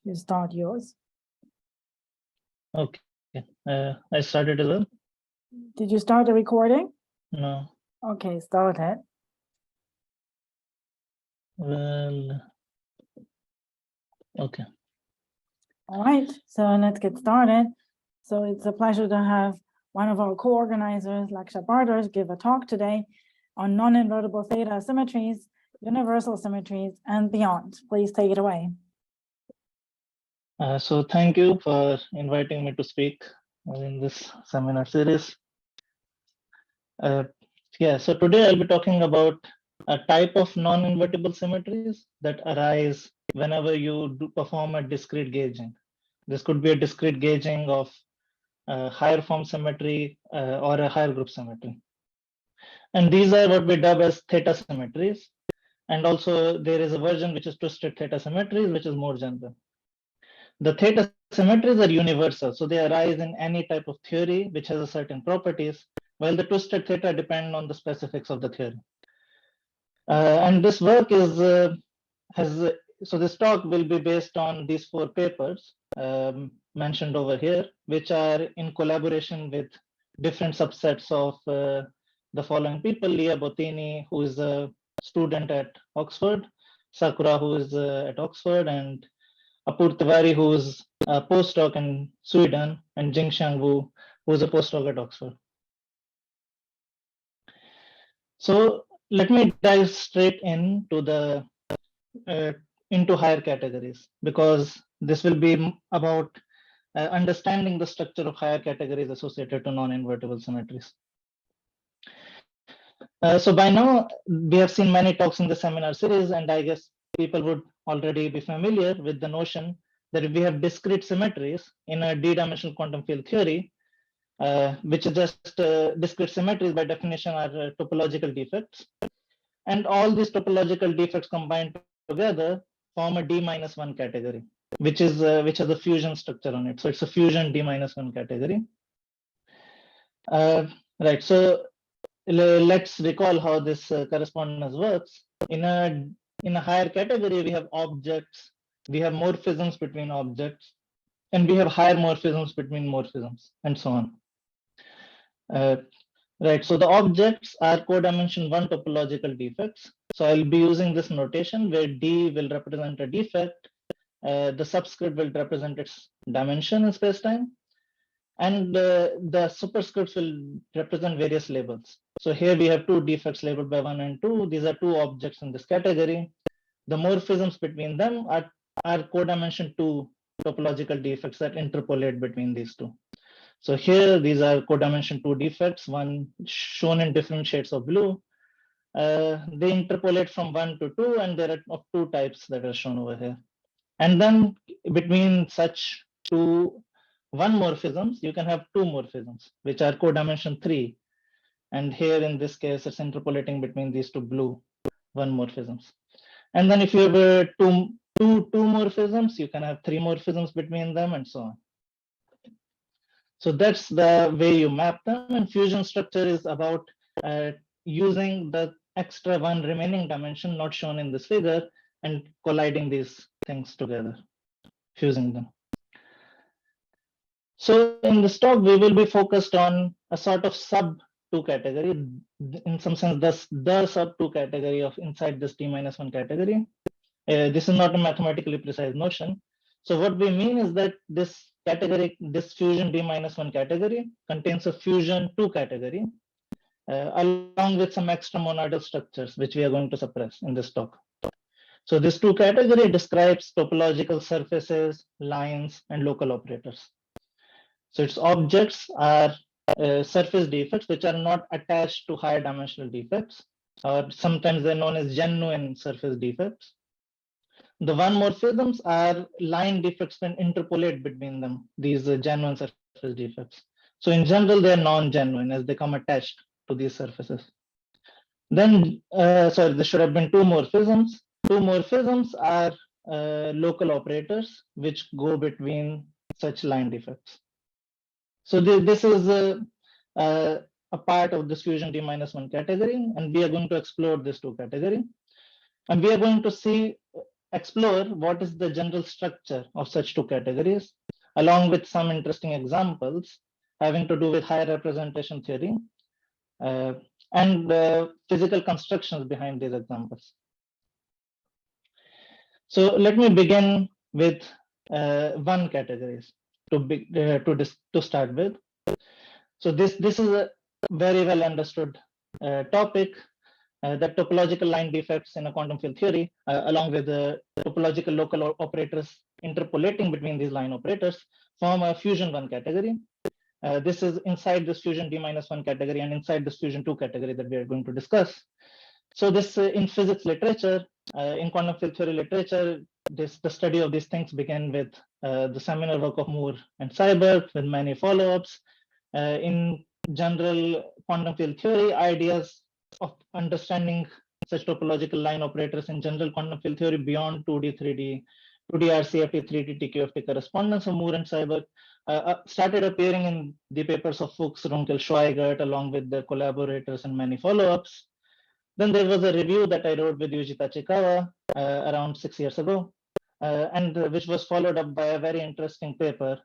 You start yours. Okay. I started as well. Did you start the recording? No. Okay, start it. Well, okay. All right, so let's get started. So it's a pleasure to have one of our co-organizers, Lakshya Bhardwaj, give a talk today on non-invertible theta symmetries, universal symmetries, and beyond. Please take it away. So thank you for inviting me to speak in this seminar series. So today I'll be talking about a type of non-invertible symmetries that arise whenever you do perform a discrete gauging. This could be a discrete gauging of a higher form symmetry or a higher group symmetry. And these are what we dub as theta symmetries. And also there is a version which is twisted theta symmetries, which is more general. The theta symmetries are universal, so they arise in any type of theory which has a certain properties, while the twisted theta depend on the specifics of the theory. And this work is so this talk will be based on these 4 papers mentioned over here, which are in collaboration with different subsets of the following people: Leah Bottini, who is a student at Oxford, Sakura, who is at Oxford, and Apur Tiwari, who is a postdoc in Sweden, and Jingxiang Wu, who is a postdoc at Oxford. So let me dive straight into the into higher categories, because this will be about understanding the structure of higher categories associated to non-invertible symmetries. So by now we have seen many talks in the seminar series, and I guess people would already be familiar with the notion that if we have discrete symmetries in a d-dimensional quantum field theory, which is just discrete symmetries by definition are topological defects, and all these topological defects combined together form a d-1 category, which has a fusion structure on it. So it's a fusion d-1 category. Right. So let's recall how this correspondence works. In a higher category, we have objects, we have morphisms between objects, and we have higher morphisms between morphisms, and so on. Right. So the objects are codimension 1 topological defects. So I'll be using this notation where D will represent a defect, the subscript will represent its dimension in spacetime, and the superscripts will represent various labels. So here we have 2 defects labeled by 1 and 2. These are 2 objects in this category. The morphisms between them are codimension 2 topological defects that interpolate between these 2. So here these are codimension 2 defects, one shown in different shades of blue. They interpolate from 1 to 2, and there are of 2 types that are shown over here. And then between such 2 1 morphisms, you can have 2 morphisms, which are codimension 3. And here in this case, it's interpolating between these 2 blue 1 morphisms. And then if you have two morphisms, you can have 3 morphisms between them, and so on. So that's the way you map them. And fusion structure is about using the extra 1 remaining dimension not shown in this figure and colliding these things together, fusing them. So in this talk, we will be focused on a sort of sub 2 category, in some sense, the sub 2 category of inside this d-1 category. This is not a mathematically precise notion. So what we mean is that this category, this fusion d-1 category contains a fusion 2 category, along with some extra monadal structures, which we are going to suppress in this talk. So this 2 category describes topological surfaces, lines, and local operators. So its objects are surface defects, which are not attached to higher dimensional defects, or sometimes they're known as genuine surface defects. The 1 morphisms are line defects when interpolate between them, these genuine surface defects. So in general, they're non-genuine as they come attached to these surfaces. Then, sorry, there should have been 2 morphisms. 2 morphisms are local operators which go between such line defects. So this is a part of this fusion d-1 category, and we are going to explore this 2 category. And we are going to see explore what is the general structure of such two categories, along with some interesting examples having to do with higher representation theory and physical constructions behind these examples. So let me begin with one categories to start with. So this is a very well understood topic that topological line defects in a quantum field theory, along with the topological local operators interpolating between these line operators, form a fusion 1 category. This is inside this fusion d-1 category and inside this fusion 2 category that we are going to discuss. So this in physics literature, in quantum field theory literature, the study of these things began with the seminal work of Moore and Seibert with many follow-ups. In general quantum field theory, ideas of understanding such topological line operators in general quantum field theory beyond 2D, 3D, 2D RCFT, 3D TQFT correspondence of Moore and Seibert started appearing in the papers of Fuchs, Runkel, Schweigert, along with their collaborators and many follow-ups. Then there was a review that I wrote with Yuji Tachikawa around 6 years ago, and which was followed up by a very interesting paper,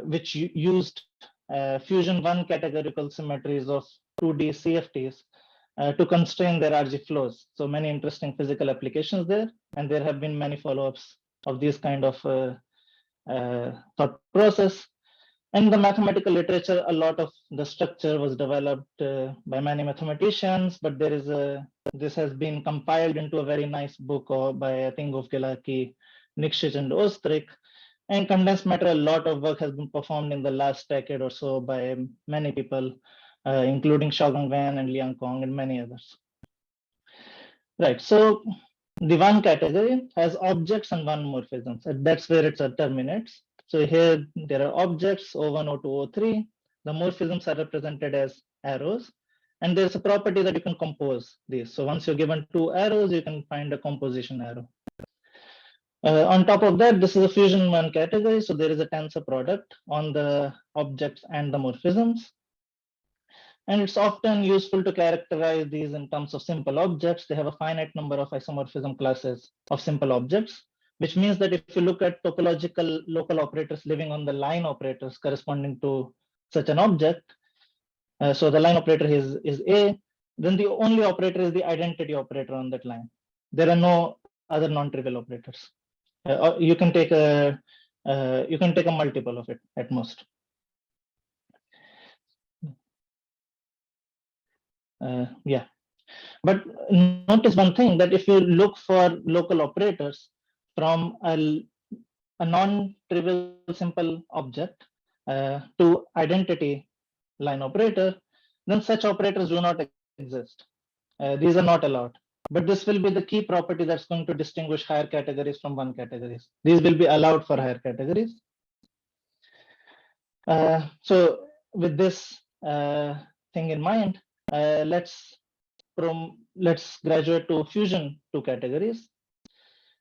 which used fusion 1 categorical symmetries of 2D CFTs to constrain their RG flows. So many interesting physical applications there, and there have been many follow-ups of this kind of thought process. In the mathematical literature, a lot of the structure was developed by many mathematicians, but this has been compiled into a very nice book by Tingov Gilaki, Nikšić, and Ostrich. And condensed matter, a lot of work has been performed in the last decade or so by many people, including Xiaogang Wan and Liang Kong and many others. Right, so the 1 category has objects and 1 morphisms, and that's where it terminates. So here there are objects O1, O2, O3. The morphisms are represented as arrows, and there's a property that you can compose these. So once you're given 2 arrows, you can find a composition arrow. On top of that, this is a fusion 1 category. So there is a tensor product on the objects and the morphisms. And it's often useful to characterize these in terms of simple objects. They have a finite number of isomorphism classes of simple objects, which means that if you look at topological local operators living on the line operators corresponding to such an object, so the line operator is A, then the only operator is the identity operator on that line. There are no other non-trivial operators. You can take a multiple of it at most. Yeah, but notice one thing, that if you look for local operators from a non-trivial simple object to identity line operator, then such operators do not exist. These are not allowed. But this will be the key property that's going to distinguish higher categories from 1 categories. These will be allowed for higher categories. So with this thing in mind, let's graduate to fusion 2 categories.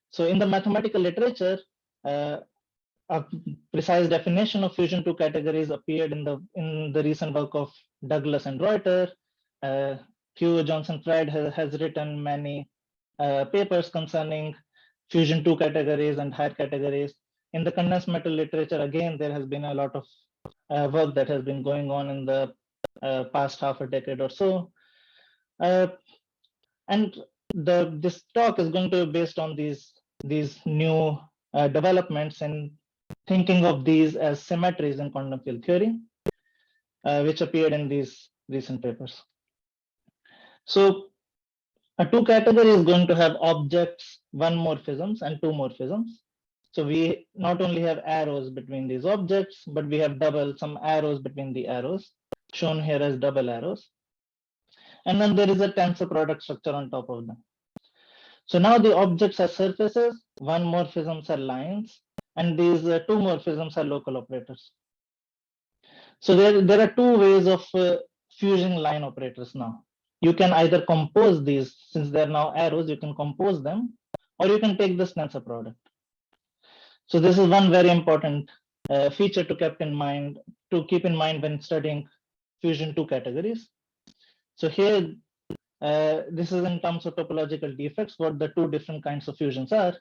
So in the mathematical literature, a precise definition of fusion 2 categories appeared in the recent work of Douglas and Reuter. Hugh Johnson-Fried has written many papers concerning fusion 2 categories and higher categories. In the condensed matter literature, again, there has been a lot of work that has been going on in the past half a decade or so. And this talk is going to be based on these new developments and thinking of these as symmetries in quantum field theory, which appeared in these recent papers. So a 2 category is going to have objects, 1 morphisms, and 2 morphisms. So we not only have arrows between these objects, but we have some arrows between the arrows, shown here as double arrows. And then there is a tensor product structure on top of them. So now the objects are surfaces, 1 morphisms are lines, and these 2 morphisms are local operators. So there are 2 ways of fusing line operators now. You can either compose these, since they're now arrows, you can compose them, or you can take this tensor product. So this is one very important feature to keep in mind when studying fusion 2 categories. So here, this is in terms of topological defects, what the 2 different kinds of fusions are.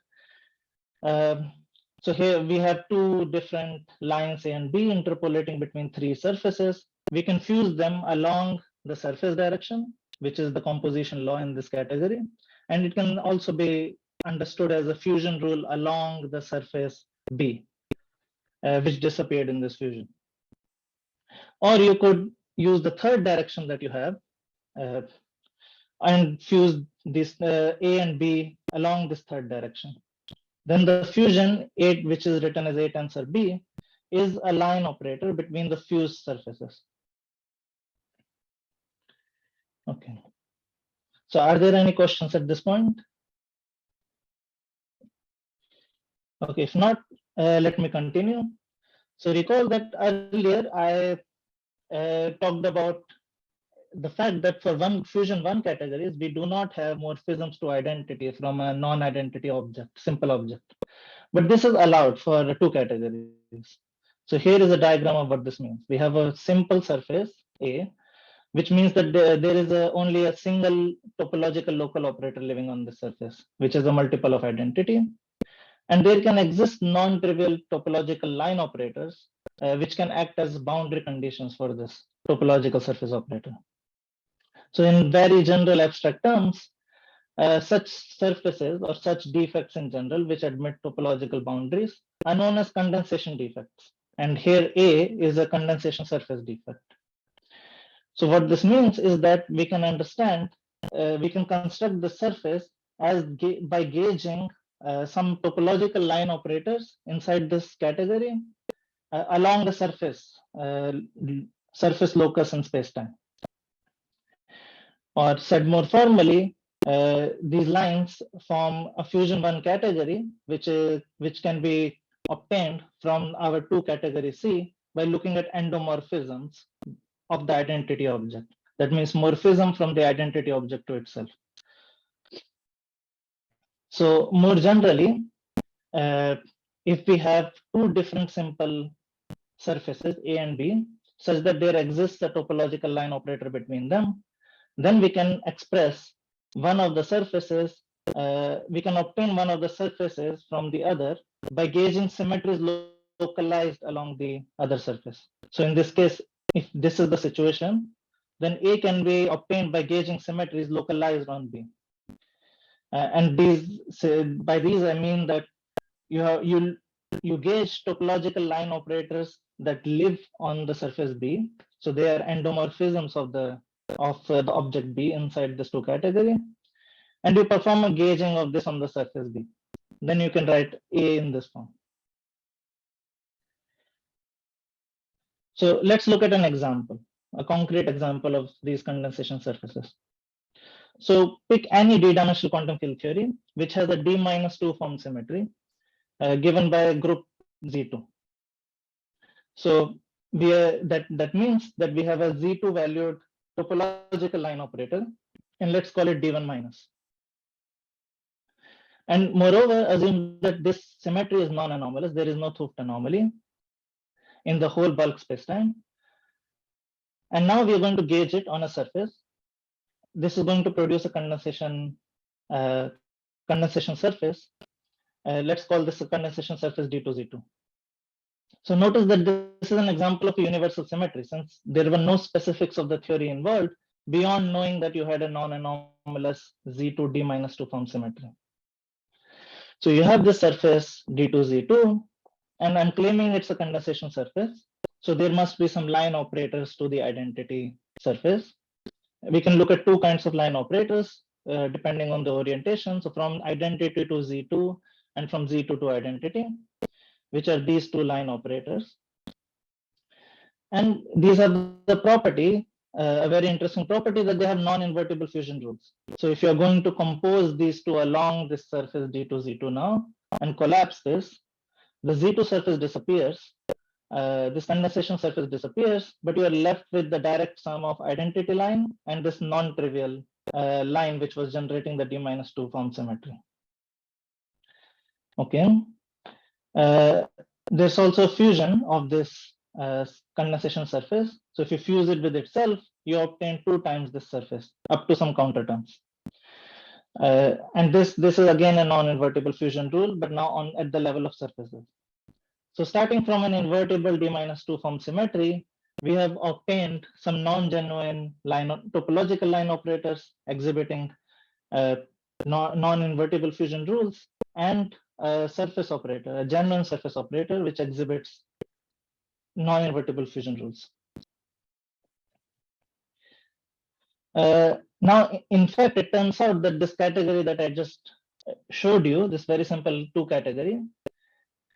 So here we have two different lines A and B interpolating between three surfaces. We can fuse them along the surface direction, which is the composition law in this category. And it can also be understood as a fusion rule along the surface B, which disappeared in this fusion. Or you could use the third direction that you have and fuse this A and B along this third direction. Then the fusion 8, which is written as A tensor B, is a line operator between the fused surfaces. Okay. So are there any questions at this point? Okay, if not, let me continue. So recall that earlier I talked about the fact that for fusion 1 categories, we do not have morphisms to identity from a non-identity object, simple object. But this is allowed for 2 categories. So here is a diagram of what this means. We have a simple surface A, which means that there is only a single topological local operator living on the surface, which is a multiple of identity. And there can exist non-trivial topological line operators, which can act as boundary conditions for this topological surface operator. So in very general abstract terms, such surfaces or such defects in general, which admit topological boundaries, are known as condensation defects. And here A is a condensation surface defect. So what this means is that we can understand, we can construct the surface as by gauging some topological line operators inside this category along the surface locus in spacetime. Or said more formally, these lines form a fusion 1 category, which can be obtained from our 2 category C by looking at endomorphisms of the identity object. That means morphism from the identity object to itself. So more generally, if we have 2 different simple surfaces A and B, such that there exists a topological line operator between them, then we can express one of the surfaces, we can obtain one of the surfaces from the other by gauging symmetries localized along the other surface. So in this case, if this is the situation, then A can be obtained by gauging symmetries localized on B. And by these I mean that you gauge topological line operators that live on the surface B. So they are endomorphisms of the object B inside this 2 category, and you perform a gauging of this on the surface B. Then you can write A in this form. So let's look at an example, a concrete example of these condensation surfaces. So pick any d-dimensional quantum field theory which has a d-2 form symmetry given by a group Z2. So that means that we have a Z2 valued topological line operator, and let's call it d1 minus. And moreover, assume that this symmetry is non-anomalous. There is no 't Hooft anomaly in the whole bulk spacetime. And now we are going to gauge it on a surface. This is going to produce a condensation surface. Let's call this a condensation surface D2Z2. So notice that this is an example of a universal symmetry, since there were no specifics of the theory involved beyond knowing that you had a non-anomalous Z2 d-2 form symmetry. So you have this surface D2Z2, and I'm claiming it's a condensation surface. So there must be some line operators to the identity surface. We can look at 2 kinds of line operators depending on the orientation. So from identity to Z2 and from Z2 to identity, which are these 2 line operators. And these are the property, a very interesting property, that they have non-invertible fusion rules. So if you're going to compose these 2 along this surface D2Z2 now and collapse this, the Z2 surface disappears, this condensation surface disappears, but you are left with the direct sum of identity line and this non-trivial line which was generating the d-2 form symmetry. Okay. There's also fusion of this condensation surface. So if you fuse it with itself, you obtain 2 times this surface up to some counter terms. And this is again a non-invertible fusion rule, but now at the level of surfaces. So starting from an invertible D-2 form symmetry, we have obtained some non-genuine topological line operators exhibiting non-invertible fusion rules, and a surface operator, a genuine surface operator, which exhibits non-invertible fusion rules. Now, in fact, it turns out that this category that I just showed you, this very simple 2 category,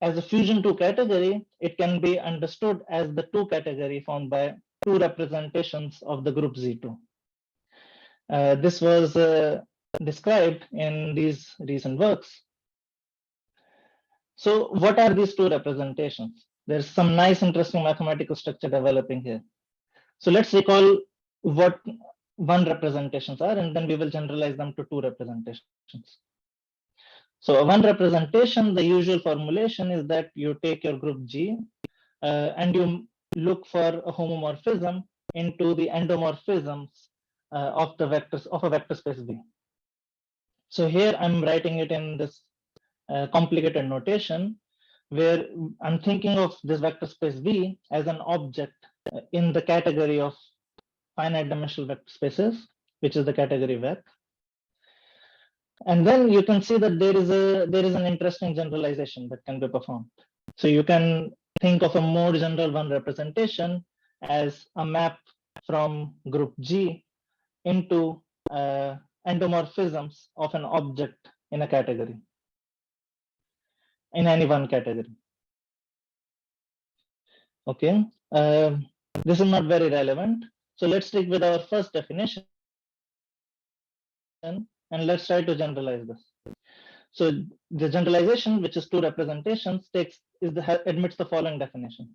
as a fusion 2 category, it can be understood as the 2 category formed by 2 representations of the group Z2. This was described in these recent works. So what are these 2 representations? There's some nice, interesting mathematical structure developing here. So let's recall what 1 representations are, and then we will generalize them to 2 representations. So 1 representation, the usual formulation is that you take your group G and you look for a homomorphism into the endomorphisms of the vectors of a vector space V. So here I'm writing it in this complicated notation, where I'm thinking of this vector space V as an object in the category of finite dimensional vector spaces, which is the category vec. And then you can see that there is an interesting generalization that can be performed. So you can think of a more general 1 representation as a map from group G into endomorphisms of an object in a category, in any 1 category. Okay, this is not very relevant. So let's stick with our first definition and let's try to generalize this. So the generalization, which is 2 representations, admits the following definition.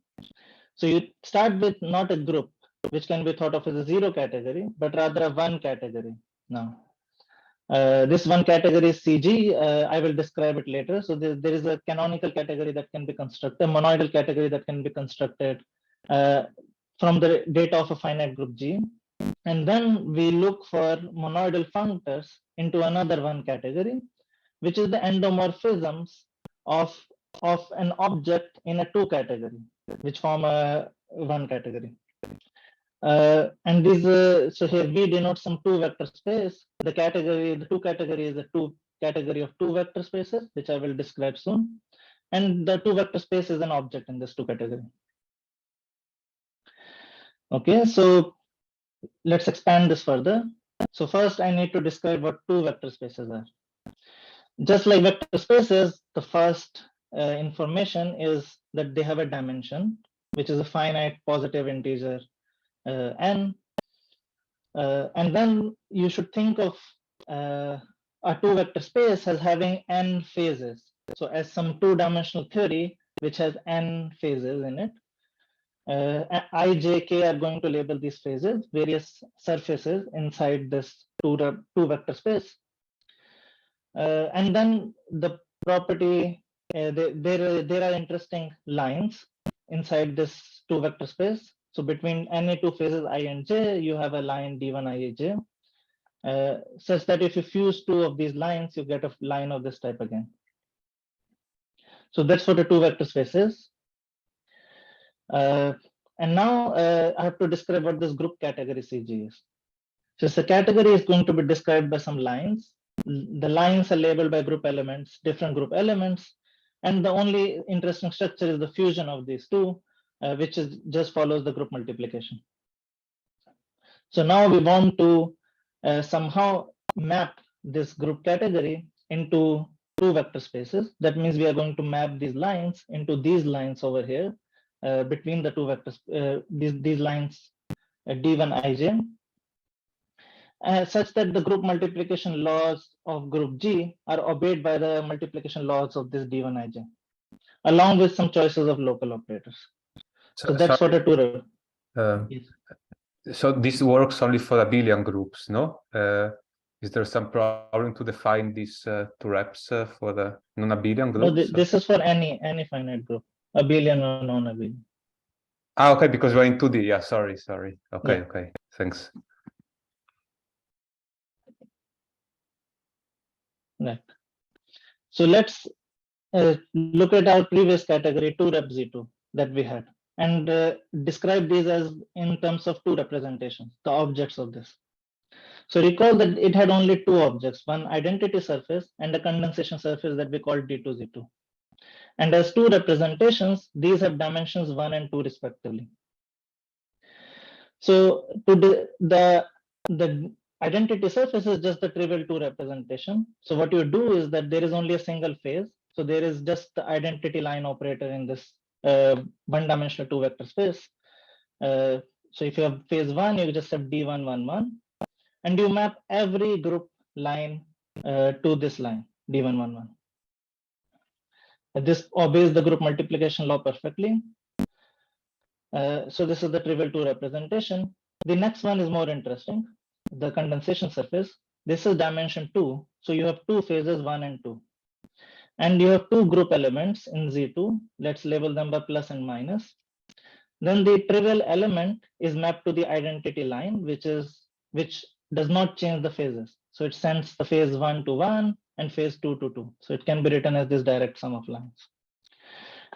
So you start with not a group, which can be thought of as a 0 category, but rather a 1 category. Now, this 1 category is CG. I will describe it later. So there is a canonical category that can be constructed, a monoidal category that can be constructed from the data of a finite group G. And then we look for monoidal functors into another 1 category, which is the endomorphisms of an object in a 2 category, which form a 1 category. And these, so here V denotes some 2 vector space. The 2 category is a 2 category of 2 vector spaces, which I will describe soon. And the 2 vector space is an object in this 2 category. Okay, so let's expand this further. So first I need to describe what 2 vector spaces are. Just like vector spaces, the first information is that they have a dimension, which is a finite positive integer n. And then you should think of a 2 vector space as having n phases. So as some 2-dimensional theory, which has n phases in it. I, J, K are going to label these phases, various surfaces inside this 2 vector space. And then the property, there are interesting lines inside this 2 vector space. So between any 2 phases I and J, you have a line D1 IJ, such that if you fuse 2 of these lines, you get a line of this type again. So that's for the 2 vector spaces. And now I have to describe what this group category CG is. So the category is going to be described by some lines. The lines are labeled by group elements, different group elements. And the only interesting structure is the fusion of these 2, which just follows the group multiplication. So now we want to somehow map this group category into 2 vector spaces. That means we are going to map these lines into these lines over here between the 2 vectors, these lines D1 IJ. Such that the group multiplication laws of group G are obeyed by the multiplication laws of this D1 IJ, along with some choices of local operators. So that's for the 2. Yes. So this works only for abelian groups, no? Is there some problem to define these 2 reps for the non-abelian groups? No, this is for any finite group, abelian or non-abelian. Ah, okay, because we're in 2D. Yeah, sorry. Okay, Yeah. okay, thanks. Right. So let's look at our previous category 2rep Z2 that we had and describe these as in terms of two representations, the objects of this. So recall that it had only two objects, one identity surface and a condensation surface that we called D2, Z2. And as two representations, these have dimensions 1 and 2 respectively. So to the identity surface is just the trivial 2 representation. So what you do is that there is only a single phase. So there is just the identity line operator in this one-dimensional 2 vector space. So if you have phase 1, you just have D1, 1, 1. And you map every group line to this line, D1, 1, 1. This obeys the group multiplication law perfectly. So this is the trivial 2 representation. The next one is more interesting, the condensation surface. This is dimension 2. So you have two phases, 1 and 2. And you have two group elements in Z2. Let's label them by plus and minus. Then the trivial element is mapped to the identity line, which does not change the phases. So it sends the phase 1 to 1 and phase 2 to 2. So it can be written as this direct sum of lines.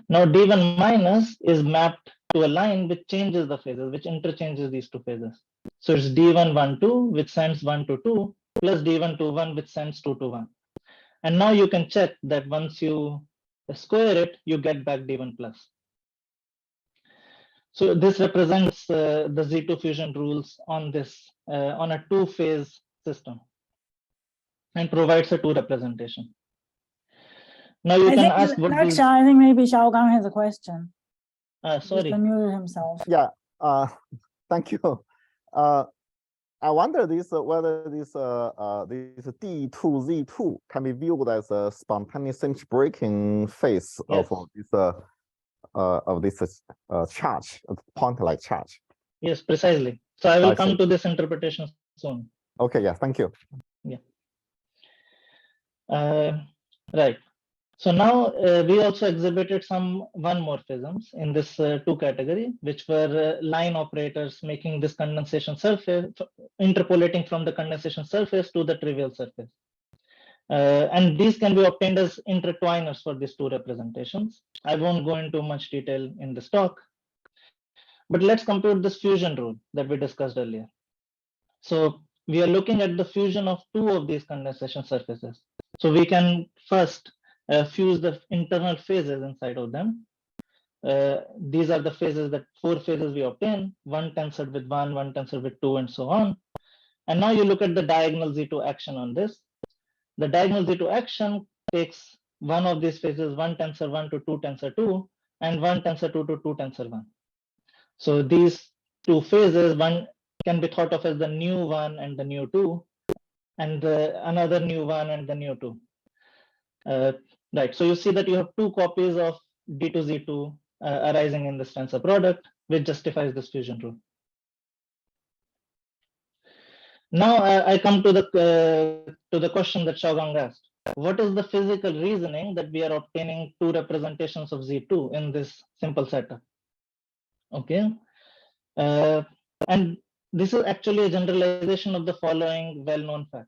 Now D1 minus is mapped to a line which changes the phases, which interchanges these two phases. So it's D1, 1, 2, which sends 1 to 2, plus D1 to 1, which sends 2 to 1. And now you can check that once you square it, you get back D1 plus. So this represents the Z2 fusion rules on this, on a two-phase system and provides a two representation. Now you can ask what these... Lakshya, I think maybe Xiaogang has a question. Sorry. He's unmuted himself. Yeah, thank you. I wonder whether this D2Z2 can be viewed as a spontaneous symmetry breaking phase Yes. of this charge, point-like charge. Yes, precisely. So I will come to this interpretation soon. Okay, yeah, thank you. Yeah. Right. So now we also exhibited some one-morphisms in this two category, which were line operators making this condensation surface, interpolating from the condensation surface to the trivial surface. And these can be obtained as intertwiners for these two representations. I won't go into much detail in this talk, but let's compute this fusion rule that we discussed earlier. So we are looking at the fusion of two of these condensation surfaces. So we can first fuse the internal phases inside of them. These are the phases, that four phases we obtain, one tensored with 1, one tensored with 2, and so on. And now you look at the diagonal Z2 action on this. The diagonal Z2 action takes one of these phases, 1 tensor 1 to 2 tensor 2, and 1 tensor 2 to 2 tensor 1. So these two phases, one can be thought of as the new 1 and the new 2, and another new 1 and the new 2. Right, so you see that you have two copies of D2Z2 arising in this tensor product, which justifies this fusion rule. Now I come to the question that Xiaogang asked. What is the physical reasoning that we are obtaining two representations of Z2 in this simple setup? Okay, and this is actually a generalization of the following well-known fact.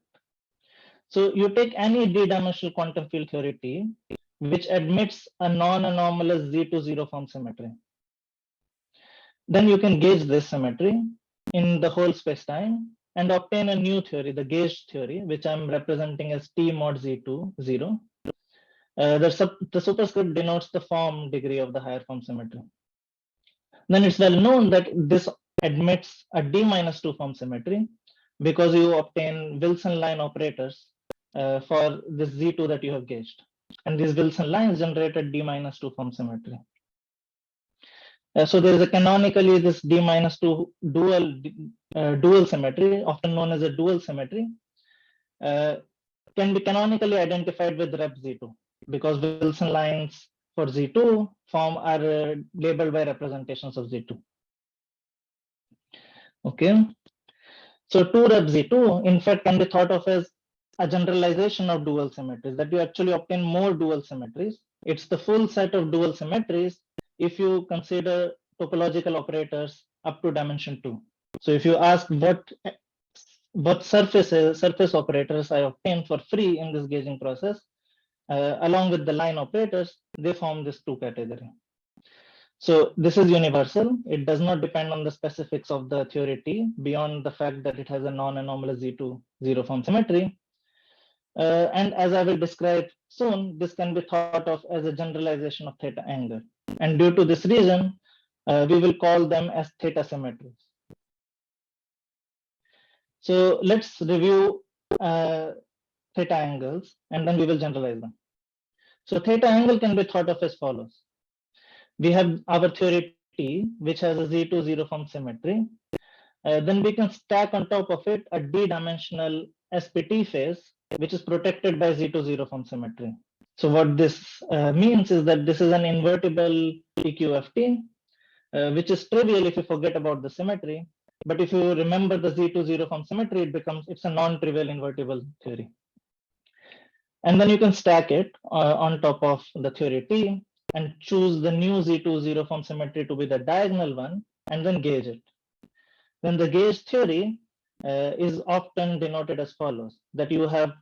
So you take any d-dimensional quantum field theory T, which admits a non-anomalous Z2 zero form symmetry. Then you can gauge this symmetry in the whole spacetime and obtain a new theory, the gauge theory, which I'm representing as T mod Z2 0. The superscript denotes the form degree of the higher form symmetry. Then it's well known that this admits a D-2 form symmetry because you obtain Wilson line operators for this Z2 that you have gauged. And these Wilson lines generated D-2 form symmetry. So there is a canonically this D-2 dual symmetry, often known as a dual symmetry, can be canonically identified with rep Z2 because Wilson lines for Z2 form are labeled by representations of Z2. Okay, so 2 rep Z2 in fact can be thought of as a generalization of dual symmetries, that you actually obtain more dual symmetries. It's the full set of dual symmetries if you consider topological operators up to dimension 2. So if you ask what what surface operators I obtain for free in this gauging process, along with the line operators, they form this two category. So this is universal. It does not depend on the specifics of the theory T beyond the fact that it has a non-anomalous Z2 zero form symmetry. And as I will describe soon, this can be thought of as a generalization of theta angle. And due to this reason, we will call them as theta symmetries. So let's review theta angles, and then we will generalize them. So theta angle can be thought of as follows. We have our theory T, which has a Z2 zero form symmetry. Then we can stack on top of it a d-dimensional SPT phase, which is protected by Z2 zero form symmetry. So what this means is that this is an invertible TQFT, which is trivial if you forget about the symmetry. But if you remember the Z2 zero form symmetry, it's a non-trivial invertible theory. And then you can stack it on top of the theory T and choose the new Z2 zero form symmetry to be the diagonal one, and then gauge it. Then the gauge theory is often denoted as follows, that you have,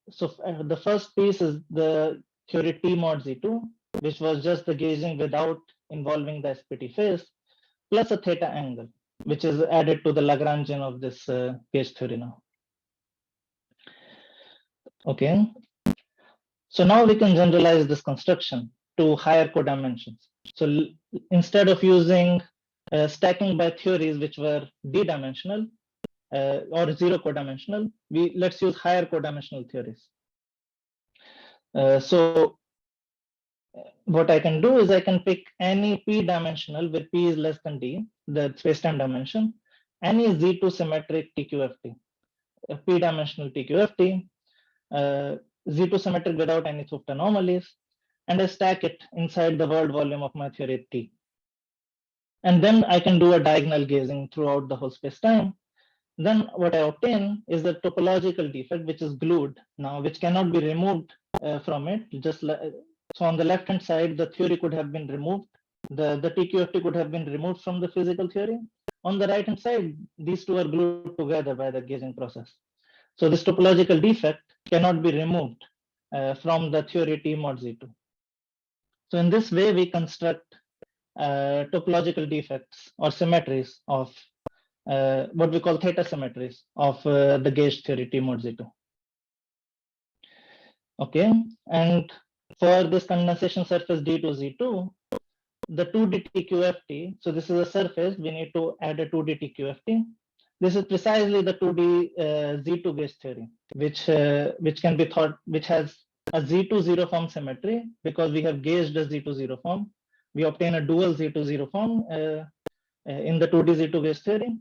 so the first piece is the theory T mod Z2, which was just the gauging without involving the SPT phase, plus a theta angle, which is added to the Lagrangian of this gauge theory now. Okay. So now we can generalize this construction to higher codimensions. So instead of using stacking by theories which were d-dimensional or zero codimensional, let's use higher codimensional theories. So what I can do is I can pick any p-dimensional where p is less than d, the spacetime dimension, any Z2 symmetric TQFT, a p-dimensional TQFT, Z2 symmetric without any Thupft anomalies, and I stack it inside the world volume of my theory T. And then I can do a diagonal gauging throughout the whole space-time. Then what I obtain is the topological defect, which is glued now, which cannot be removed from it. So on the left-hand side, the theory could have been removed. The TQFT could have been removed from the physical theory. On the right-hand side, these two are glued together by the gauging process. So this topological defect cannot be removed from the theory T mod Z2. So in this way, we construct topological defects or symmetries of what we call theta symmetries of the gauge theory T mod Z2. Okay, and for this condensation surface D to Z2, the 2D TQFT, so this is a surface, we need to add a 2D TQFT. This is precisely the 2D Z2 gauge theory, which can be thought, which has a Z2 zero form symmetry because we have gauged a Z2 zero form. We obtain a dual Z2 zero form in the 2D Z2 gauge theory,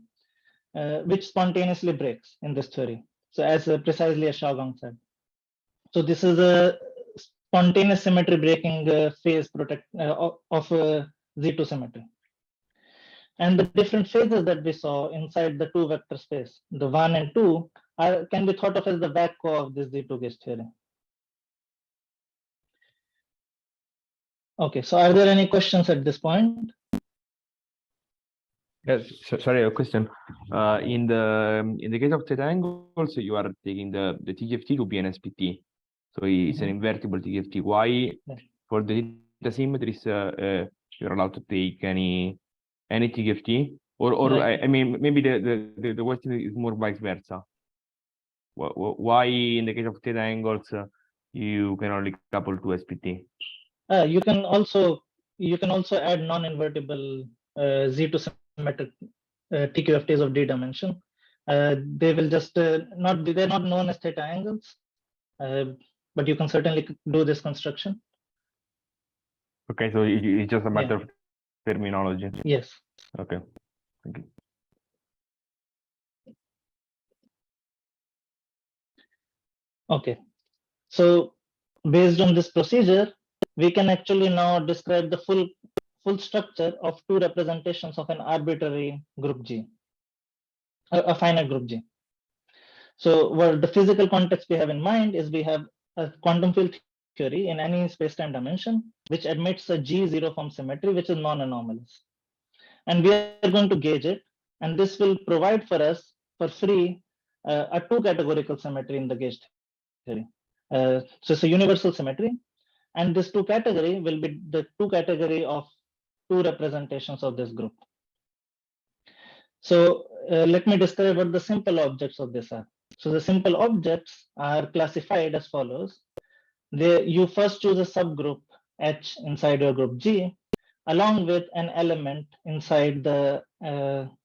which spontaneously breaks in this theory. So as precisely as Xiaogong said. So this is a spontaneous symmetry breaking phase of Z2 symmetry. And the different phases that we saw inside the two vector space, the 1 and 2, can be thought of as the vacuum of this Z2 gauge theory. Okay, so are there any questions at this point? Yes, sorry, a question. In the case of theta angles, you are taking the TGFT to be an SPT, so it's an invertible TGFT. Why for the theta symmetries you're allowed to take any TGFT, or Right. I mean maybe the question is more vice versa. Why in the case of theta angles you can only couple to SPT? You can also add non-invertible Z2 symmetric TQFTs of D dimension. They will just they're not known as theta angles, but you can certainly do this construction. Okay, so it's just a matter of terminology. Yes. Okay, thank you. Okay, so based on this procedure, we can actually now describe the full structure of two representations of an arbitrary group G, a finite group G. So what the physical context we have in mind is we have a quantum field theory in any space-time dimension, which admits a G zero form symmetry, which is non-anomalous. And we are going to gauge it, and this will provide for us for free a two categorical symmetry in the gauge theory. So it's a universal symmetry, and this two category will be the two category of two representations of this group. So let me describe what the simple objects of this are. So the simple objects are classified as follows. You first choose a subgroup H inside your group G, along with an element inside the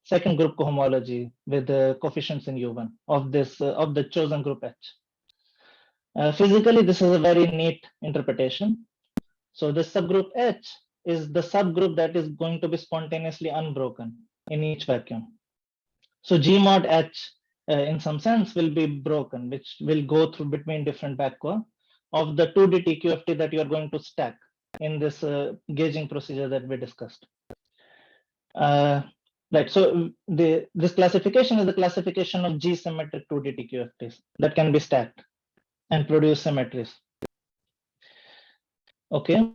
second group cohomology with the coefficients in U1 of this of the chosen group H. Physically, this is a very neat interpretation. So the subgroup H is the subgroup that is going to be spontaneously unbroken in each vacuum. So G mod H in some sense will be broken, which will go through between different vacua of the 2D TQFT that you are going to stack in this gauging procedure that we discussed. Right, so this classification is the classification of G symmetric 2D TQFTs that can be stacked and produce symmetries. Okay,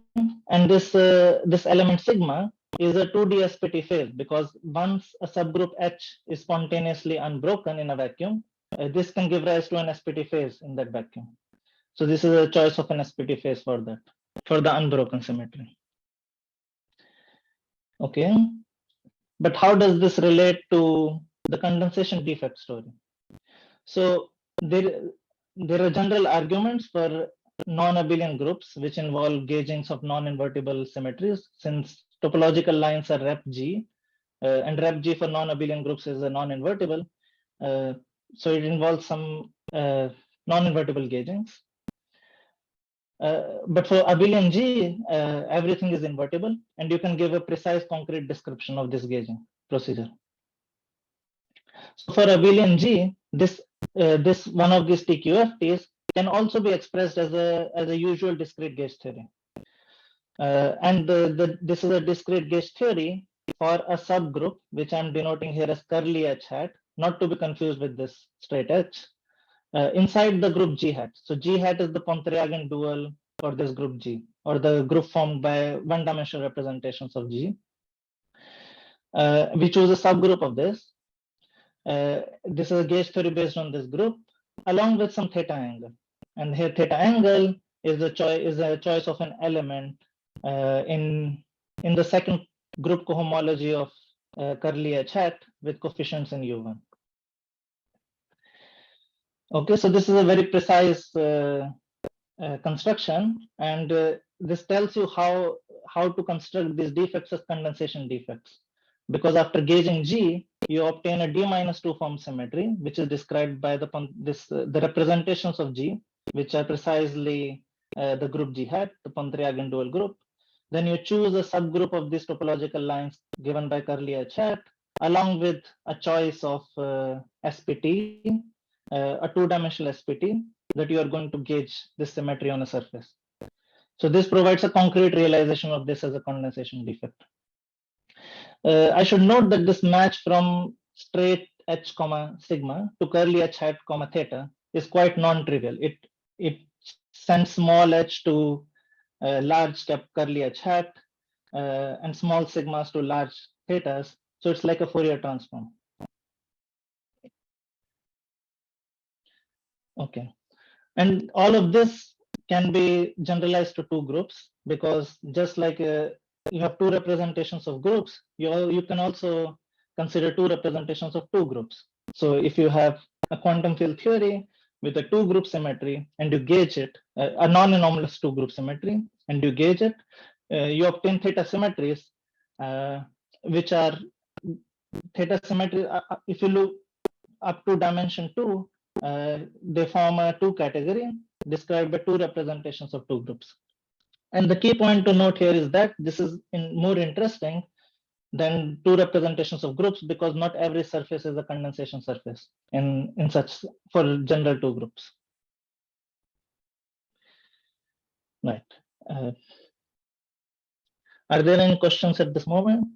and this element sigma is a 2D SPT phase, because once a subgroup H is spontaneously unbroken in a vacuum, this can give rise to an SPT phase in that vacuum. So this is a choice of an SPT phase for that, for the unbroken symmetry. Okay, but how does this relate to the condensation defect story? So there are general arguments for non-abelian groups which involve gaugings of non-invertible symmetries, since topological lines are rep G, and rep G for non-abelian groups is a non-invertible. So it involves some non-invertible gaugings. But for abelian G, everything is invertible, and you can give a precise concrete description of this gauging procedure. So for abelian G, this one of these TQFTs can also be expressed as a usual discrete gauge theory. And this is a discrete gauge theory for a subgroup, which I'm denoting here as curly H hat, not to be confused with this straight H, inside the group G hat. So G hat is the Pontryagin dual for this group G, or the group formed by one-dimensional representations of G. We choose a subgroup of this. This is a gauge theory based on this group, along with some theta angle. And here theta angle is a choice of an element in the second group cohomology of curly H hat with coefficients in U1. Okay, so this is a very precise construction, and this tells you how to construct these defects as condensation defects. Because after gauging G, you obtain a D-2 form symmetry, which is described by the representations of G, which are precisely the group G hat, the Pontryagin dual group. Then you choose a subgroup of these topological lines given by curly H hat, along with a choice of SPT, a two-dimensional SPT, that you are going to gauge this symmetry on a surface. So this provides a concrete realization of this as a condensation defect. I should note that this match from straight H comma sigma to curly H hat comma theta is quite non-trivial. It sends small h to large cap curly H hat and small sigmas to large thetas. So it's like a Fourier transform. Okay, and all of this can be generalized to two groups, because just like you have two representations of groups, you can also consider two representations of two groups. So if you have a quantum field theory with a two group symmetry and you gauge it, a non-anomalous two group symmetry, and you gauge it, you obtain theta symmetries, which are theta symmetry. If you look up to dimension 2, they form a two category described by two representations of two groups. And the key point to note here is that this is more interesting than two representations of groups, because not every surface is a condensation surface in such for general two groups. Right. Are there any questions at this moment?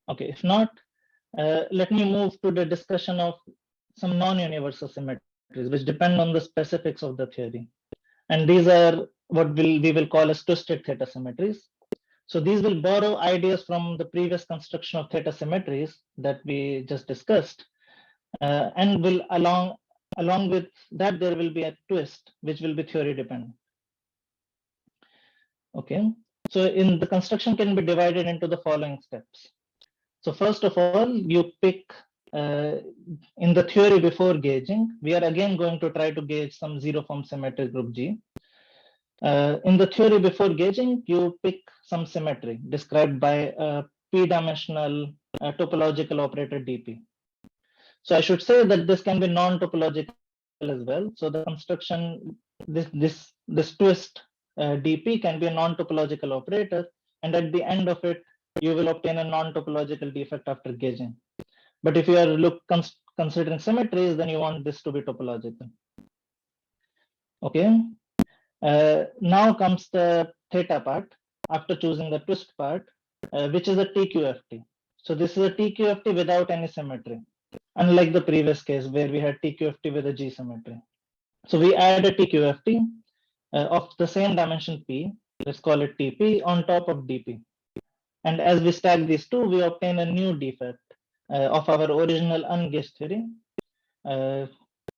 Okay, if not, let me move to the discussion of some non-universal symmetries which depend on the specifics of the theory. And these are what we will call as twisted theta symmetries. So these will borrow ideas from the previous construction of theta symmetries that we just discussed, and will along with that there will be a twist which will be theory dependent. Okay, so in the construction can be divided into the following steps. So first of all, you pick in the theory before gauging, we are again going to try to gauge some zero form symmetric group G. In the theory before gauging, you pick some symmetry described by a p-dimensional topological operator dp. So I should say that this can be non-topological as well. So the construction, this twist dp can be a non-topological operator, and at the end of it, you will obtain a non-topological defect after gauging. But if you are considering symmetries, then you want this to be topological. Okay. Now comes the theta part after choosing the twist part, which is a TQFT. So this is a TQFT without any symmetry, unlike the previous case where we had TQFT with a G symmetry. So we add a TQFT of the same dimension P, let's call it TP, on top of DP. And as we stack these two, we obtain a new defect of our original ungauged theory.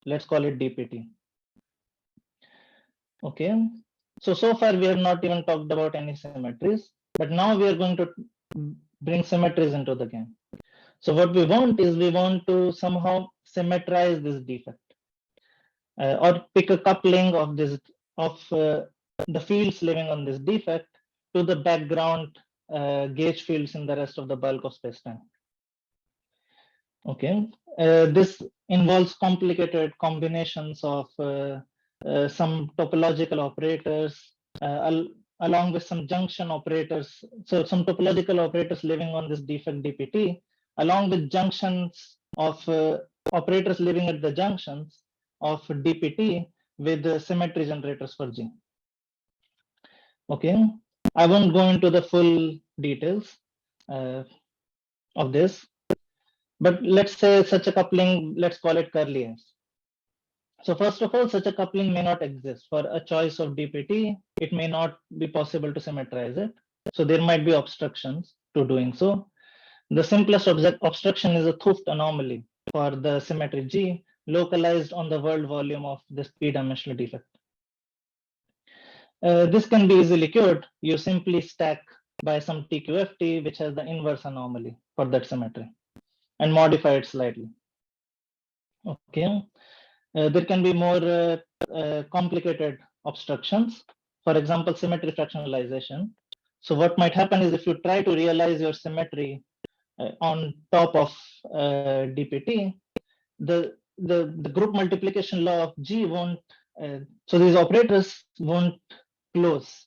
Let's call it DPT. Okay, so far we have not even talked about any symmetries, but now we are going to bring symmetries into the game. So what we want is we want to somehow symmetrize this defect, or pick a coupling of this the fields living on this defect to the background gauge fields in the rest of the bulk of spacetime. Okay, this involves complicated combinations of some topological operators along with some junction operators. So some topological operators living on this defect DPT, along with junctions of operators living at the junctions of DPT with the symmetry generators for G. Okay, I won't go into the full details of this, but let's say such a coupling, let's call it curly S. So first of all, such a coupling may not exist. For a choice of DPT, it may not be possible to symmetrize it. So there might be obstructions to doing so. The simplest obstruction is a 't Hooft anomaly for the symmetry G, localized on the world volume of this p-dimensional defect. This can be easily cured. You simply stack by some TQFT, which has the inverse anomaly for that symmetry, and modify it slightly. Okay. There can be more complicated obstructions. For example, symmetry fractionalization. So what might happen is if you try to realize your symmetry on top of DPT, the group multiplication law of G won't, so these operators won't close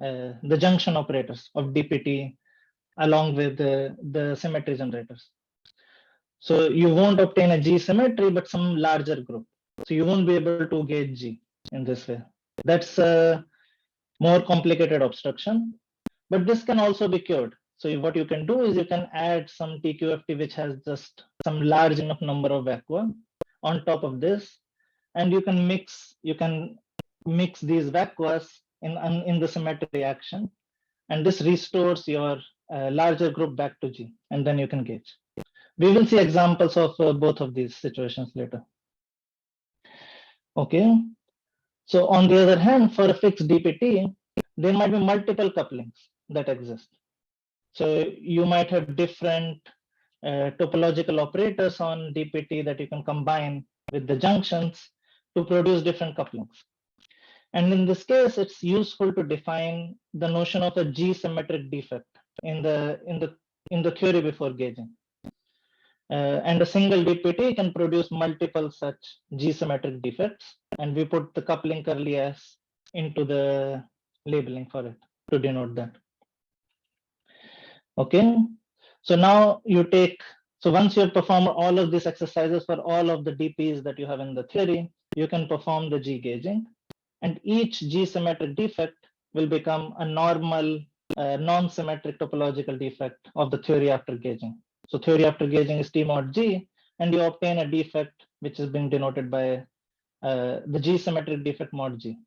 the junction operators of DPT along with the symmetry generators. So you won't obtain a G symmetry, but some larger group. So you won't be able to gauge G in this way. That's a more complicated obstruction, but this can also be cured. So what you can do is you can add some TQFT which has just some large enough number of vacua on top of this, and you can mix these vacuas in the symmetry action, and this restores your larger group back to G, and then you can gauge. We will see examples of both of these situations later. Okay, so on the other hand, for a fixed DPT, there might be multiple couplings that exist. So you might have different topological operators on DPT that you can combine with the junctions to produce different couplings. And in this case, it's useful to define the notion of a G symmetric defect in the theory before gauging. And a single DPT can produce multiple such G symmetric defects, and we put the coupling curly S into the labeling for it to denote that. Okay, so now you take, so once you have performed all of these exercises for all of the DPs that you have in the theory, you can perform the G gauging, and each G symmetric defect will become a normal non-symmetric topological defect of the theory after gauging. So theory after gauging is T mod G, and you obtain a defect which is being denoted by the G symmetric defect mod G.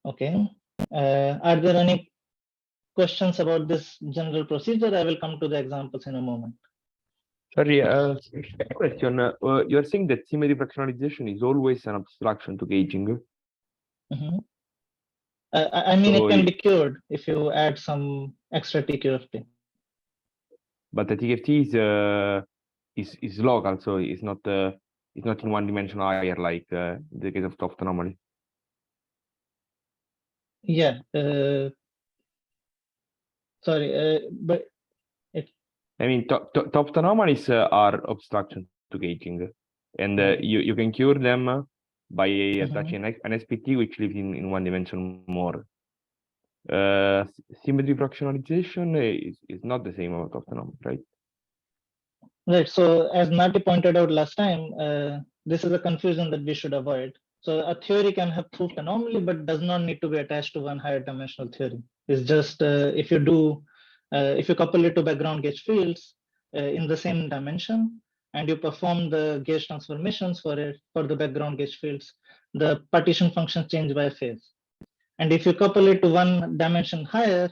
Okay, Are there any questions about this general procedure? I will come to the examples in a moment. Sorry, question. You're saying that symmetry fractionalization is always an abstraction to gauging. Mhm. I mean, So it can be cured if you add some extra TQFT. but the TFT is local, so it's not in one dimension higher like in the case of Toft anomaly. Yeah. Sorry, but I mean, Toft anomalies are abstraction to gauging, and you can cure them by attaching an SPT which lives in one dimension more. Symmetry fractionalization is not the same about Toft anomaly, right? right. So as Nati pointed out last time, this is a confusion that we should avoid. So a theory can have Thooft anomaly, but does not need to be attached to one higher dimensional theory. It's just if you couple it to background gauge fields in the same dimension, and you perform the gauge transformations for the background gauge fields, the partition functions change by a phase. And if you couple it to one dimension higher,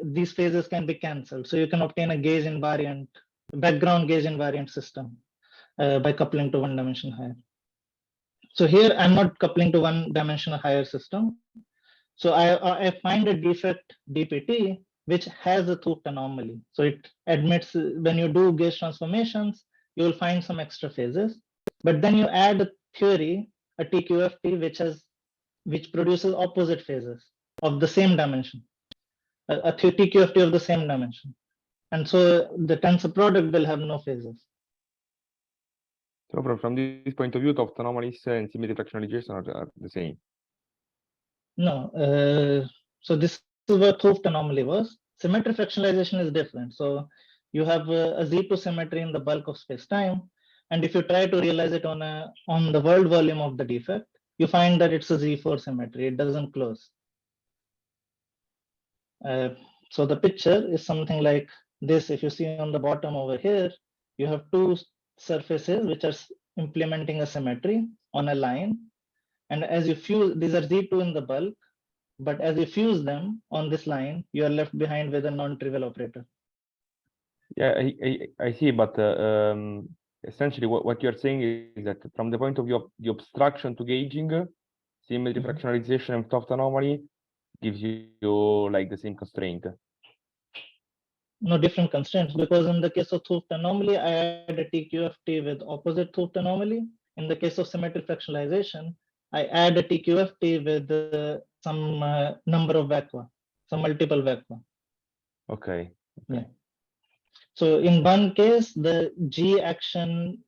these phases can be cancelled. So you can obtain a gauge invariant, background gauge invariant system by coupling to one dimension higher. So here I'm not coupling to one dimension higher system. So I find a defect DPT which has a Thooft anomaly. So it admits when you do gauge transformations, you will find some extra phases. But then you add a theory, a TQFT, which produces opposite phases of the same dimension, a TQFT of the same dimension. And so the tensor product will have no phases. So from this point of view, Toft anomalies and symmetry fractionalization are the same. No, so this is what Thooft anomaly was. Symmetry fractionalization is different. So you have a Z2 symmetry in the bulk of space-time, and if you try to realize it on the world volume of the defect, you find that it's a Z4 symmetry. It doesn't close. So the picture is something like this. If you see on the bottom over here, you have two surfaces which are implementing a symmetry on a line. And as you fuse, these are Z2 in the bulk, but as you fuse them on this line, you are left behind with a non-trivial operator. Yeah, I see, but essentially what you're saying is that from the point of view of the abstraction to gauging, symmetry fractionalization and Toft anomaly gives you like the same constraint. No different constraints, because in the case of Thooft anomaly, I add a TQFT with opposite Thooft anomaly. In the case of symmetry fractionalization, I add a TQFT with some number of vacua, some multiple vacua. Okay. Yeah. So in one case, the G action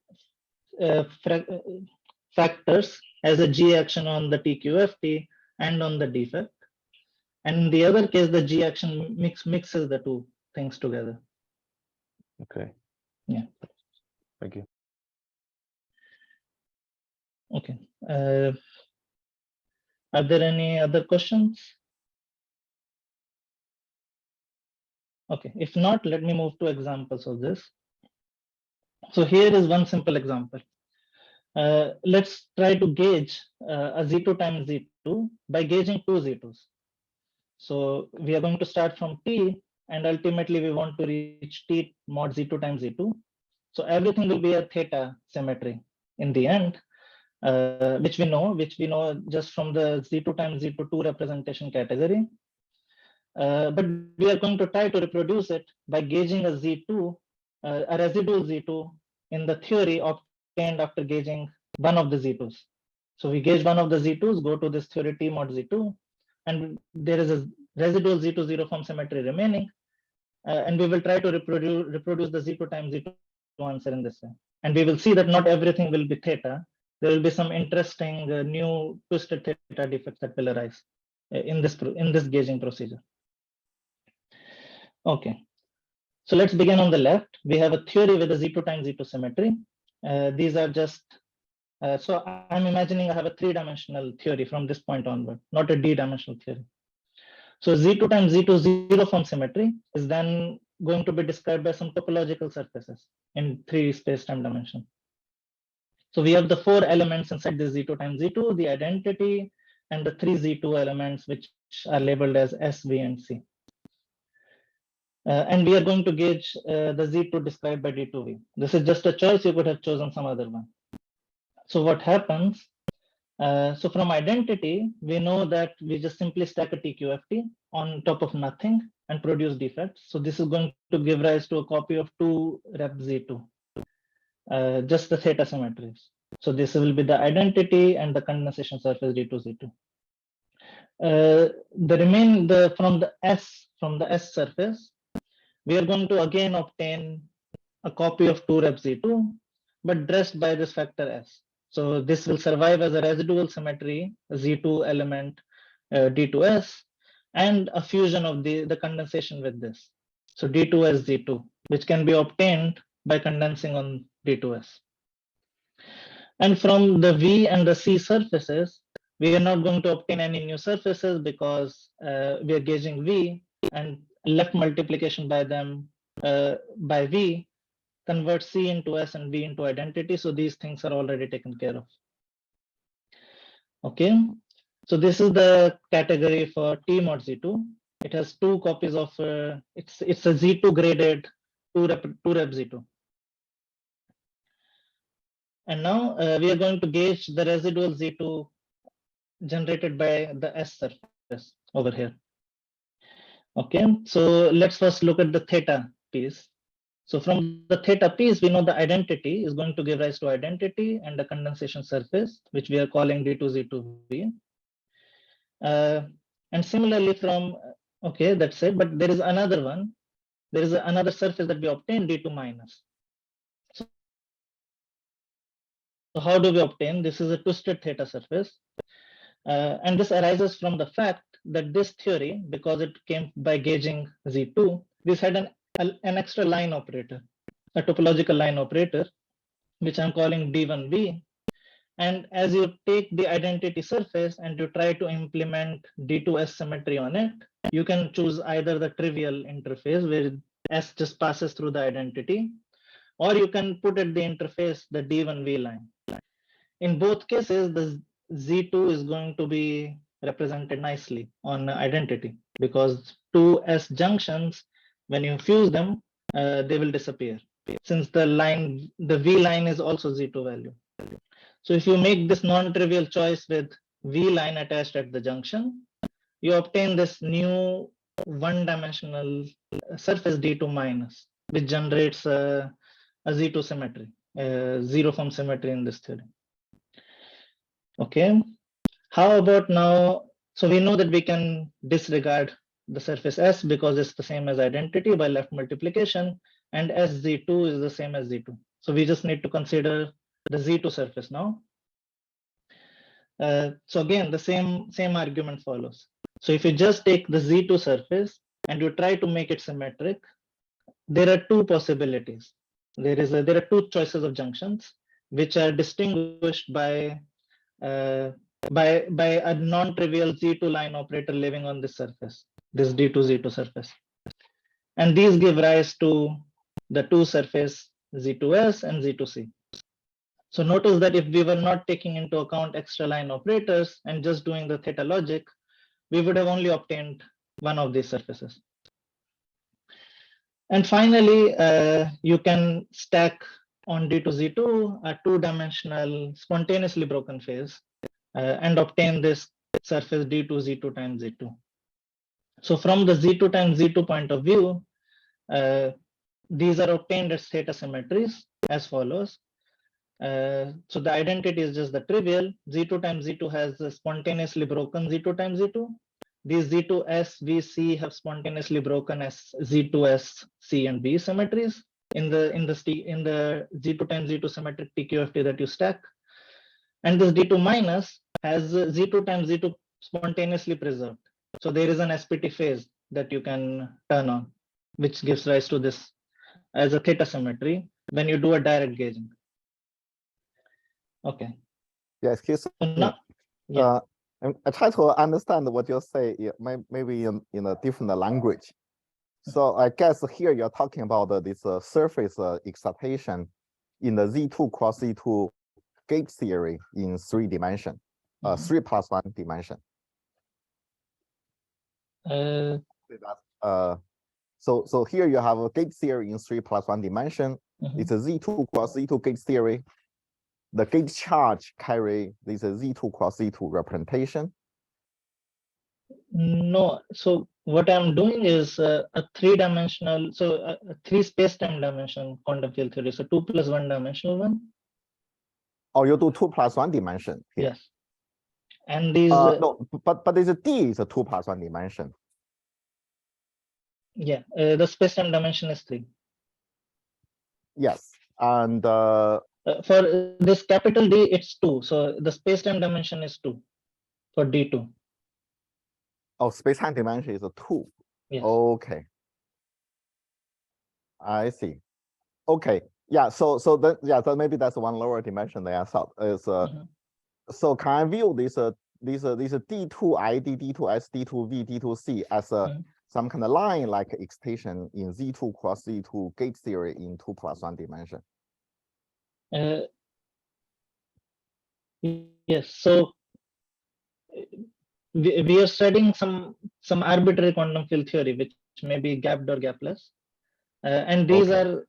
factors as a G action on the TQFT and on the defect. And in the other case, the G action mixes the two things together. Okay. Yeah. Thank you. Okay. Are there any other questions? Okay. If not, let me move to examples of this. So here is one simple example. Let's try to gauge a Z2 times Z2 by gauging two Z2s. So we are going to start from T, and ultimately we want to reach T mod Z2 times Z2. So everything will be a theta symmetry in the end, which we know just from the Z2 times Z2 representation category. But we are going to try to reproduce it by gauging a Z2, a residual Z2 in the theory obtained after gauging one of the Z2s. So we gauge one of the Z2s, go to this theory T mod Z2, and there is a residual Z2 zero form symmetry remaining, and we will try to reproduce the Z2 times Z2 answer in this way. And we will see that not everything will be theta. There will be some interesting new twisted theta defects that will arise in this gauging procedure. Okay, so let's begin on the left. We have a theory with a Z2 times Z2 symmetry. These are just, so I'm imagining I have a three-dimensional theory from this point onward, not a D-dimensional theory. So Z2 times Z2 zero form symmetry is then going to be described by some topological surfaces in three space-time dimension. So we have the four elements inside the Z2 times Z2, the identity, and the 3 Z2 elements, which are labeled as S, V, and C. And we are going to gauge the Z2 described by D2V. This is just a choice. You could have chosen some other one. So what happens? So from identity, we know that we just simply stack a TQFT on top of nothing and produce defects. So this is going to give rise to a copy of 2 rep Z2, just the theta symmetries. So this will be the identity and the condensation surface D2Z2. From the S surface, we are going to again obtain a copy of 2 rep Z2, but dressed by this factor S. So this will survive as a residual symmetry, Z2 element D2S, and a fusion of the condensation with this. So D2S Z2, which can be obtained by condensing on D2S. And from the V and the C surfaces, we are not going to obtain any new surfaces because we are gauging V, and left multiplication by them by V converts C into S and V into identity. So these things are already taken care of. Okay, so this is the category for T mod Z2. It has 2 copies of it's a Z2 graded 2 rep Z2. And now we are going to gauge the residual Z2 generated by the S surface over here. Okay, so let's first look at the theta piece. So from the theta piece, we know the identity is going to give rise to identity and the condensation surface, which we are calling D2Z2V. And similarly from, okay, that's it, but there is another one. There is another surface that we obtain, D2 minus. So how do we obtain? This is a twisted theta surface. And this arises from the fact that this theory, because it came by gauging Z2, this had an extra line operator, a topological line operator, which I'm calling D1V. And as you take the identity surface and you try to implement D2S symmetry on it, you can choose either the trivial interface where S just passes through the identity, or you can put at the interface the D1V line. In both cases, the Z2 is going to be represented nicely on identity because 2 S junctions, when you fuse them, they will disappear since the V line is also Z2 value. So if you make this non-trivial choice with V line attached at the junction, you obtain this new one-dimensional surface D2 minus, which generates a Z2 symmetry, zero form symmetry in this theory. Okay, how about now? So we know that we can disregard the surface S because it's the same as identity by left multiplication, and SZ2 is the same as Z2. So we just need to consider the Z2 surface now. So again, the same argument follows. So if you just take the Z2 surface and you try to make it symmetric, there are 2 possibilities. There are 2 choices of junctions which are distinguished by a non-trivial Z2 line operator living on this surface, this D2Z2 surface. And these give rise to the 2 surface Z2S and Z2C. So notice that if we were not taking into account extra line operators and just doing the theta logic, we would have only obtained one of these surfaces. And finally, you can stack on D2Z2 a 2-dimensional spontaneously broken phase and obtain this surface D2Z2 times Z2. So from the Z2 times Z2 point of view, these are obtained as theta symmetries as follows. So the identity is just the trivial. Z2 times Z2 has a spontaneously broken Z2 times Z2. These Z2S, V, C have spontaneously broken as Z2S, C, and V symmetries in the Z2 times Z2 symmetric TQFT that you stack. And this D2 minus has Z2 times Z2 spontaneously preserved. So there is an SPT phase that you can turn on, which gives rise to this as a theta symmetry when you do a direct gauging. Okay. Yes, So now, yeah. I try to understand what you say, maybe in a different language. So I guess here you're talking about this surface excitation in the Z2 cross Z2 gauge theory in 3 dimensions. Mhm. 3 plus 1 dimension. Uh, So here you have a gate theory in 3 plus 1 dimension. mhm. It's a Z2 cross Z2 gate theory. The gate charge carry this Z2 cross Z2 representation. No, so what I'm doing is a three-dimensional, so a three space-time dimension quantum field theory. So 2 plus 1 dimensional one. Or you do 2 plus 1 dimension here. Yes. And these, No, but this D is a 2 plus 1 dimension. yeah, the space-time dimension is 3. Yes, and For this capital D, it's 2. So the space-time dimension is 2 for D2. oh, space-time dimension is a 2. Yes. Okay, I see. Okay, yeah. So then yeah, so maybe that's one lower dimension than I thought. Is Mhm. so can I view this D2 ID, D2S, D2V, D2C as a Mhm. some kind of line like extension in Z2 cross Z2 gate theory in 2 plus 1 dimension? Yes. So we are studying some arbitrary quantum field theory, which may be gapped or gapless. And these Okay. are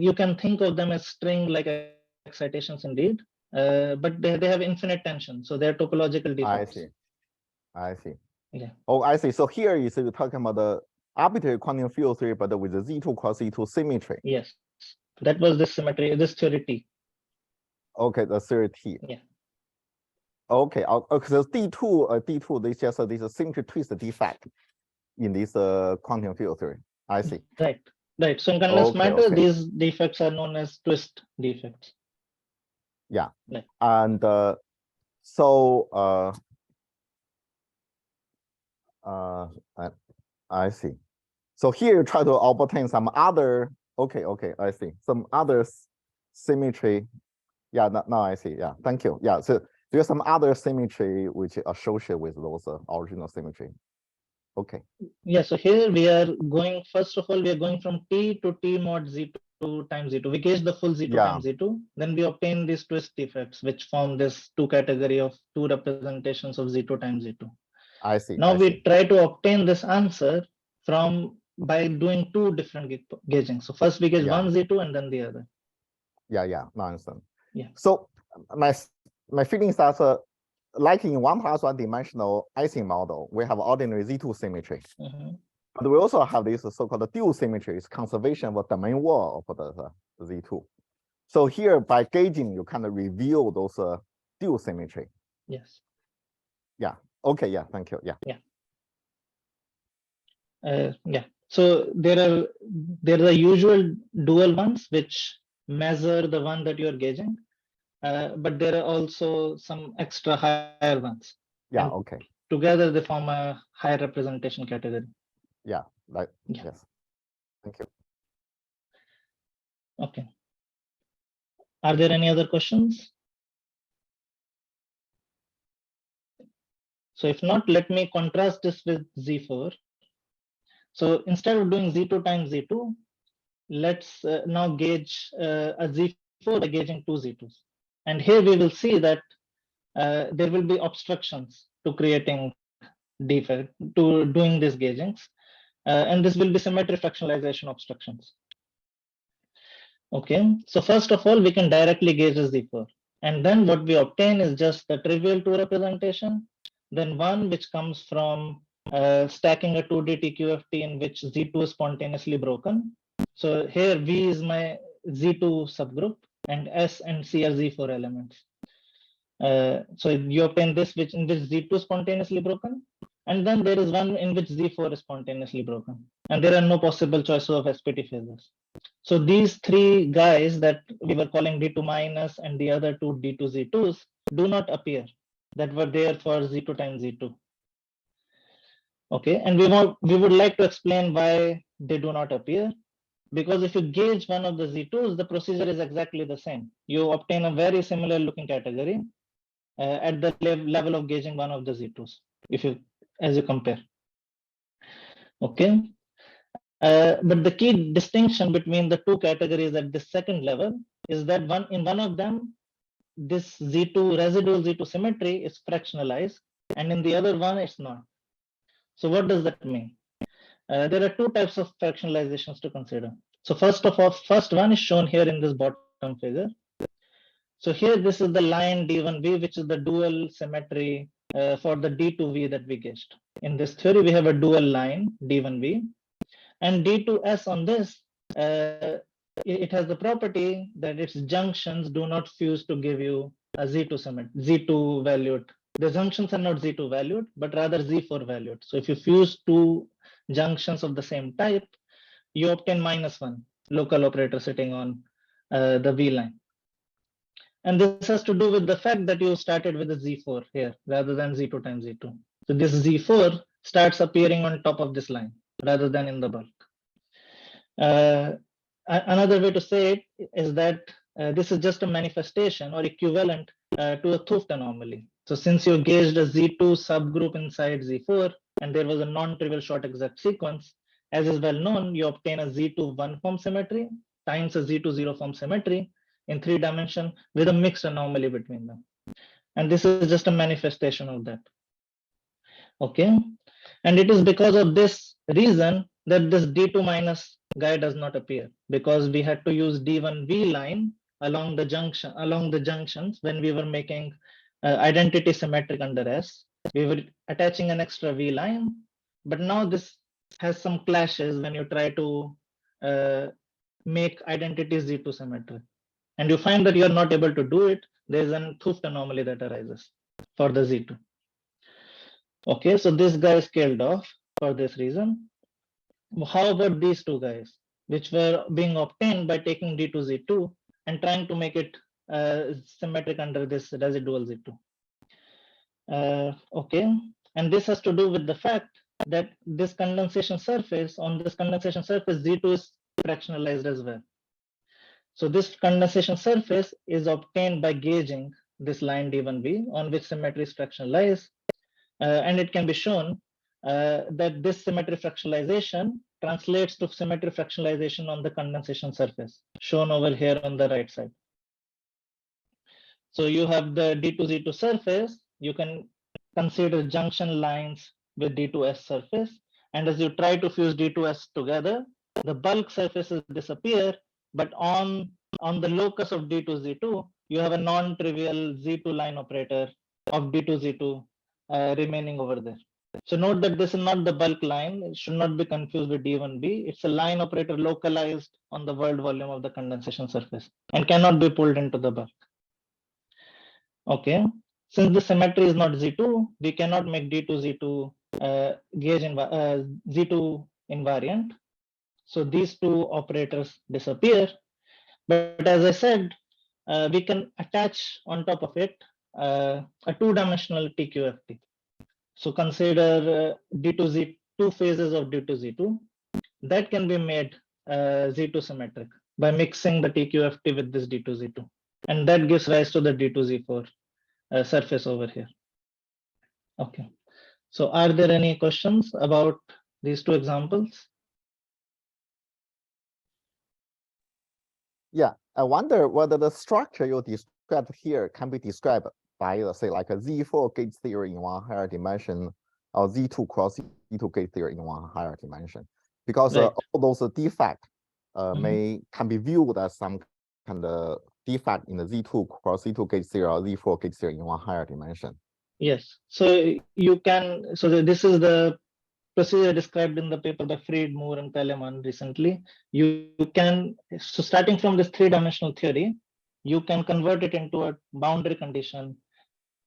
you can think of them as string-like excitations indeed, but they have infinite tension. So they're topological defects. I see. Yeah. Oh, I see. So here is you're talking about the arbitrary quantum field theory, but with the Z2 cross Z2 symmetry. Yes. That was this symmetry, this theory T. Okay, the theory T. Yeah. Okay, okay. So D2, this just this symmetry twist defect in this quantum field theory. I see. Right. Right. So in condensed Okay, matter, okay. these defects are known as twist defects. Yeah. Right. And I see. So here you try to obtain some other. Okay, I see. Some other symmetry. Yeah, now I see. Yeah, thank you. Yeah, so there's some other symmetry which associate with those original symmetry. Okay. Yeah, so here we are going, first of all, we are going from T to T mod Z2 times Z2. We gauge the full Z2 times Z2. Then we obtain these twist defects, which form this two category of two representations of Z2 times Z2. I see. Now we try to obtain this answer by doing two different gauging. So first we gauge one Z2 and then the other. Yeah, no, I understand. Yeah. So my feeling is that like in 1 plus 1 dimensional Ising model, we have ordinary Z2 symmetry. Mhm. But we also have this so-called dual symmetry, it's conservation of the domain wall of the Z2. So here by gauging, you kind of reveal those dual symmetry. Yes. Yeah. Okay. Yeah. Thank you. Yeah. Yeah. So there are the usual dual ones which measure the one that you are gauging, but there are also some extra higher ones. Yeah. And okay. together they form a higher representation category. Yeah. Like Yeah. yes. Thank you. Okay. Are there any other questions? So if not, let me contrast this with Z4. So instead of doing Z2 times Z2, let's now gauge a Z4 by gauging two Z2s. And here we will see that there will be obstructions to creating defect, to doing these gaugings. And this will be symmetry fractionalization obstructions. Okay, so first of all, we can directly gauge a Z4. And then what we obtain is just the trivial two representation, then one which comes from stacking a 2D TQFT in which Z2 is spontaneously broken. So here V is my Z2 subgroup and S and C are Z4 elements. So you obtain this in which Z2 is spontaneously broken. And then there is one in which Z4 is spontaneously broken. And there are no possible choices of SPT phases. So these three guys that we were calling D2 minus and the other two D2 Z2s do not appear that were there for Z2 times Z2. Okay, and we would like to explain why they do not appear. Because if you gauge one of the Z2s, the procedure is exactly the same. You obtain a very similar looking category at the level of gauging one of the Z2s, as you compare. Okay. But the key distinction between the two categories at the second level is that in one of them, this Z2 residual Z2 symmetry is fractionalized, and in the other one it's not. So what does that mean? There are two types of fractionalizations to consider. So first of all, first one is shown here in this bottom figure. So here this is the line D1V, which is the dual symmetry for the D2V that we guessed. In this theory, we have a dual line D1V, and D2S on this, it has the property that its junctions do not fuse to give you a Z2 symmetry, Z2 valued. The junctions are not Z2 valued, but rather Z4 valued. So if you fuse two junctions of the same type, you obtain -1 local operator sitting on the V line. And this has to do with the fact that you started with a Z4 here rather than Z2 times Z2. So this Z4 starts appearing on top of this line rather than in the bulk. Another way to say it is that this is just a manifestation or equivalent to a Thooft anomaly. So since you gauged a Z2 subgroup inside Z4 and there was a non-trivial short exact sequence, as is well known, you obtain a Z2 one-form symmetry times a Z2 zero-form symmetry in 3 dimensions with a mixed anomaly between them. And this is just a manifestation of that. Okay. And it is because of this reason that this D2 minus guy does not appear, because we had to use D1V line along the junctions when we were making identity symmetric under S. We were attaching an extra V line, but now this has some clashes when you try to make identity Z2 symmetric. And you find that you are not able to do it. There is an Thooft anomaly that arises for the Z2. Okay, so this guy is scaled off for this reason. How about these two guys, which were being obtained by taking D2 Z2 and trying to make it symmetric under this residual Z2? Okay, and this has to do with the fact that this condensation surface, on this condensation surface, Z2 is fractionalized as well. So this condensation surface is obtained by gauging this line D1V on which symmetry is fractionalized. And it can be shown that this symmetry fractionalization translates to symmetry fractionalization on the condensation surface, shown over here on the right side. So you have the D2Z2 surface, you can consider junction lines with D2S surface. And as you try to fuse D2S together, the bulk surfaces disappear, but on the locus of D2Z2, you have a non-trivial Z2 line operator of D2Z2 remaining over there. So note that this is not the bulk line. It should not be confused with D1B. It's a line operator localized on the world volume of the condensation surface and cannot be pulled into the bulk. Okay. Since the symmetry is not Z2, we cannot make D2Z2 gauge Z2 invariant. So these two operators disappear. But as I said, we can attach on top of it a 2-dimensional TQFT. So consider D2Z, 2 phases of D2Z2 that can be made Z2 symmetric by mixing the TQFT with this D2Z2, and that gives rise to the D2Z4 surface over here. Okay, so are there any questions about these 2 examples? Yeah, I wonder whether the structure you described here can be described by, let's say, like a Z4 gauge theory in one higher dimension, or Z2 cross Z2 gauge theory in one higher dimension, because Right. all those defects can be viewed as some kind of defect in the Z2 cross Z2 gauge theory or Z4 gauge theory in one higher dimension. Yes, so you can, so this is the procedure described in the paper by Fried, Moore, and Kaleman recently. You can, so starting from this 3-dimensional theory, you can convert it into a boundary condition,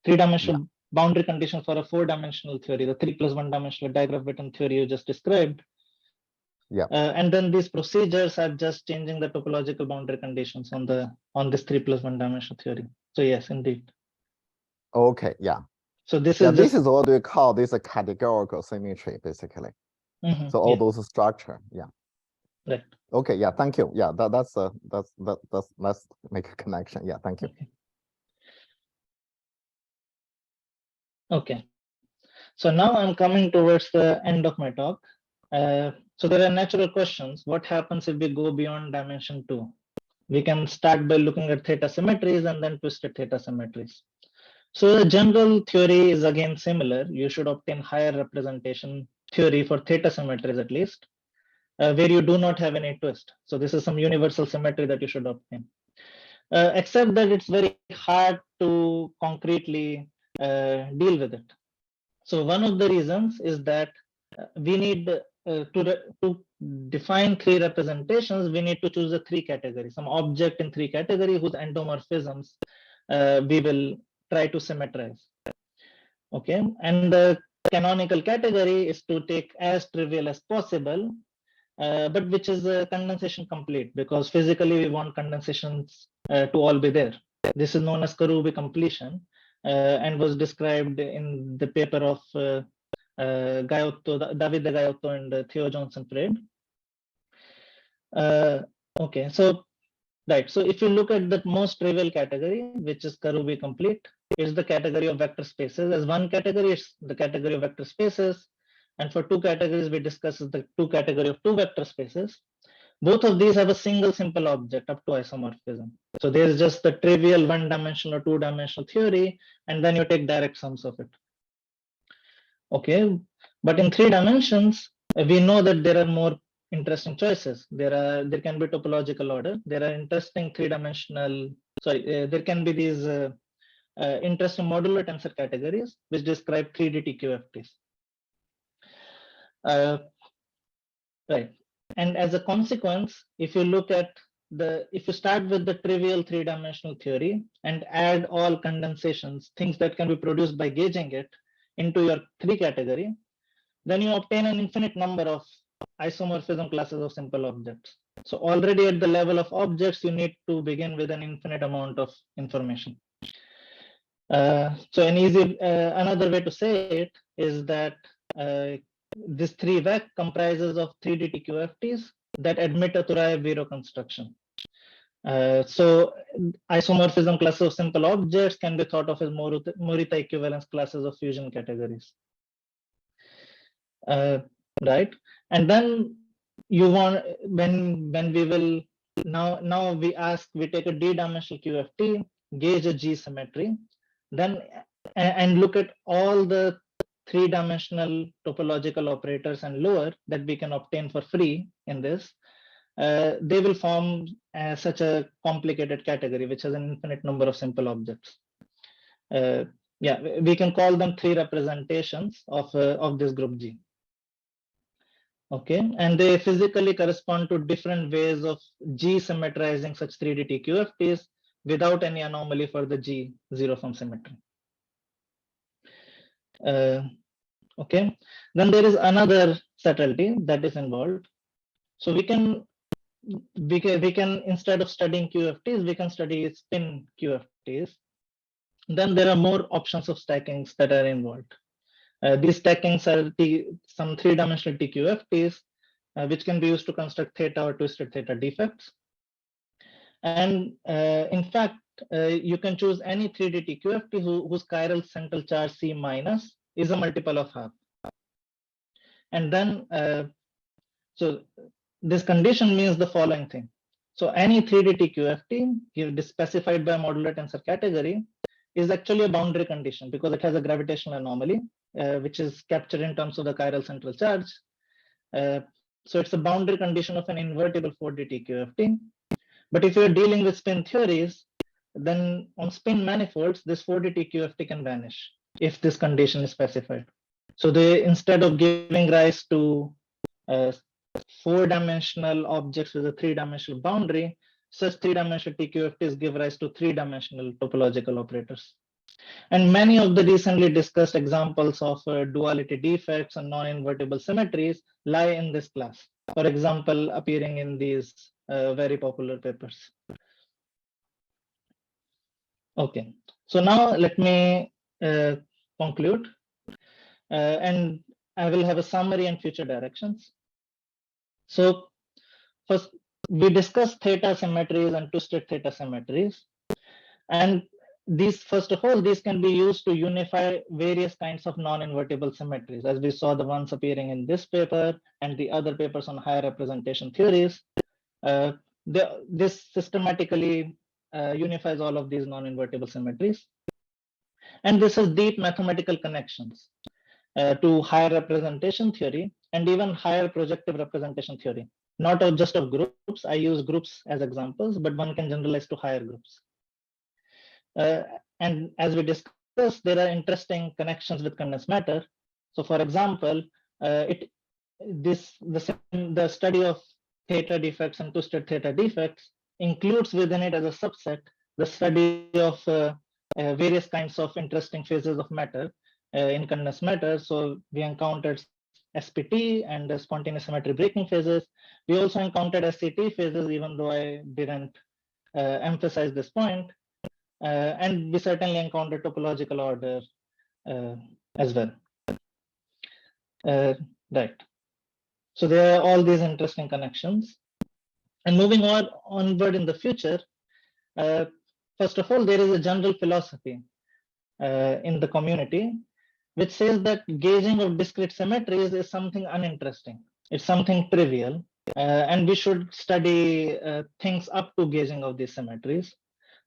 3-dimensional boundary condition for a 4-dimensional theory, the 3 + 1-dimensional Digraph-Witten theory you just described. Yeah. And then these procedures are just changing the topological boundary conditions on this 3 + 1-dimensional theory. So yes, indeed. Okay, yeah. So this Yeah, is this is what we call this a categorical symmetry, basically. So all those structure, yeah. Right. Okay, yeah, thank you. Yeah, that's let's make a connection. Yeah, thank you. Okay. So now I'm coming towards the end of my talk. So there are natural questions. What happens if we go beyond dimension 2? We can start by looking at theta symmetries and then twisted theta symmetries. So the general theory is again similar. You should obtain higher representation theory for theta symmetries at least, where you do not have any twist. So this is some universal symmetry that you should obtain. Except that it's very hard to concretely deal with it. So one of the reasons is that we need to define three representations, we need to choose a three category, some object in three category whose endomorphisms we will try to symmetrize. Okay, and the canonical category is to take as trivial as possible, but which is condensation complete, because physically we want condensations to all be there. This is known as Karoubi completion, and was described in the paper of David de Gaiotto and Theo Johnson-Fried. Okay, so right. So if you look at the most trivial category, which is Karoubi complete, is the category of vector spaces. As one category is the category of vector spaces, and for two categories we discuss the two category of two vector spaces. Both of these have a single simple object up to isomorphism. So there is just the trivial one-dimensional or two-dimensional theory, and then you take direct sums of it. Okay, but in 3 dimensions, we know that there are more interesting choices. There can be topological order. There are interesting 3-dimensional. There can be these interesting modular tensor categories which describe 3D TQFTs. Right, and as a consequence, if you look at if you start with the trivial 3-dimensional theory and add all condensations, things that can be produced by gauging it, into your 3 category, then you obtain an infinite number of isomorphism classes of simple objects. So already at the level of objects, you need to begin with an infinite amount of information. So another way to say it is that this 3-vec comprises of 3D TQFTs that admit a Turaev-Viro construction. So isomorphism classes of simple objects can be thought of as Morita equivalence classes of fusion categories. Right, and then you want when we will now we take a d-dimensional QFT, gauge a G symmetry, then and look at all the 3-dimensional topological operators and lower that we can obtain for free in this. They will form such a complicated category which has an infinite number of simple objects. Yeah, we can call them 3 representations of this group G. Okay, and they physically correspond to different ways of G symmetrizing such 3D TQFTs without any anomaly for the G zero form symmetry. Okay, then there is another subtlety that is involved. So we can instead of studying QFTs, we can study spin QFTs. Then there are more options of stackings that are involved. These stackings are some 3-dimensional TQFTs, which can be used to construct theta or twisted theta defects. And in fact, you can choose any 3D TQFT whose chiral central charge C minus is a multiple of half. And then, so this condition means the following thing. So any 3D TQFT specified by a modular tensor category is actually a boundary condition because it has a gravitational anomaly, which is captured in terms of the chiral central charge. So it's a boundary condition of an invertible 4D TQFT. But if you're dealing with spin theories, then on spin manifolds, this 4D TQFT can vanish if this condition is specified. So they, instead of giving rise to 4-dimensional objects with a 3-dimensional boundary, such 3-dimensional TQFTs give rise to 3-dimensional topological operators. And many of the recently discussed examples of duality defects and non-invertible symmetries lie in this class. For example, appearing in these very popular papers. Okay, so now let me conclude, and I will have a summary and future directions. So first, we discussed theta symmetries and twisted theta symmetries. And these, first of all, these can be used to unify various kinds of non-invertible symmetries, as we saw the ones appearing in this paper and the other papers on higher representation theories. this systematically unifies all of these non-invertible symmetries. And this has deep mathematical connections to higher representation theory and even higher projective representation theory. Not just of groups, I use groups as examples, but one can generalize to higher groups. And as we discussed, there are interesting connections with condensed matter. So for example, the study of theta defects and twisted theta defects includes within it as a subset the study of various kinds of interesting phases of matter in condensed matter. So we encountered SPT and spontaneous symmetry breaking phases. We also encountered SCT phases, even though I didn't emphasize this point. And we certainly encountered topological order as well. Right. So there are all these interesting connections. And moving onward in the future, first of all, there is a general philosophy in the community which says that gauging of discrete symmetries is something uninteresting. It's something trivial, and we should study things up to gauging of these symmetries.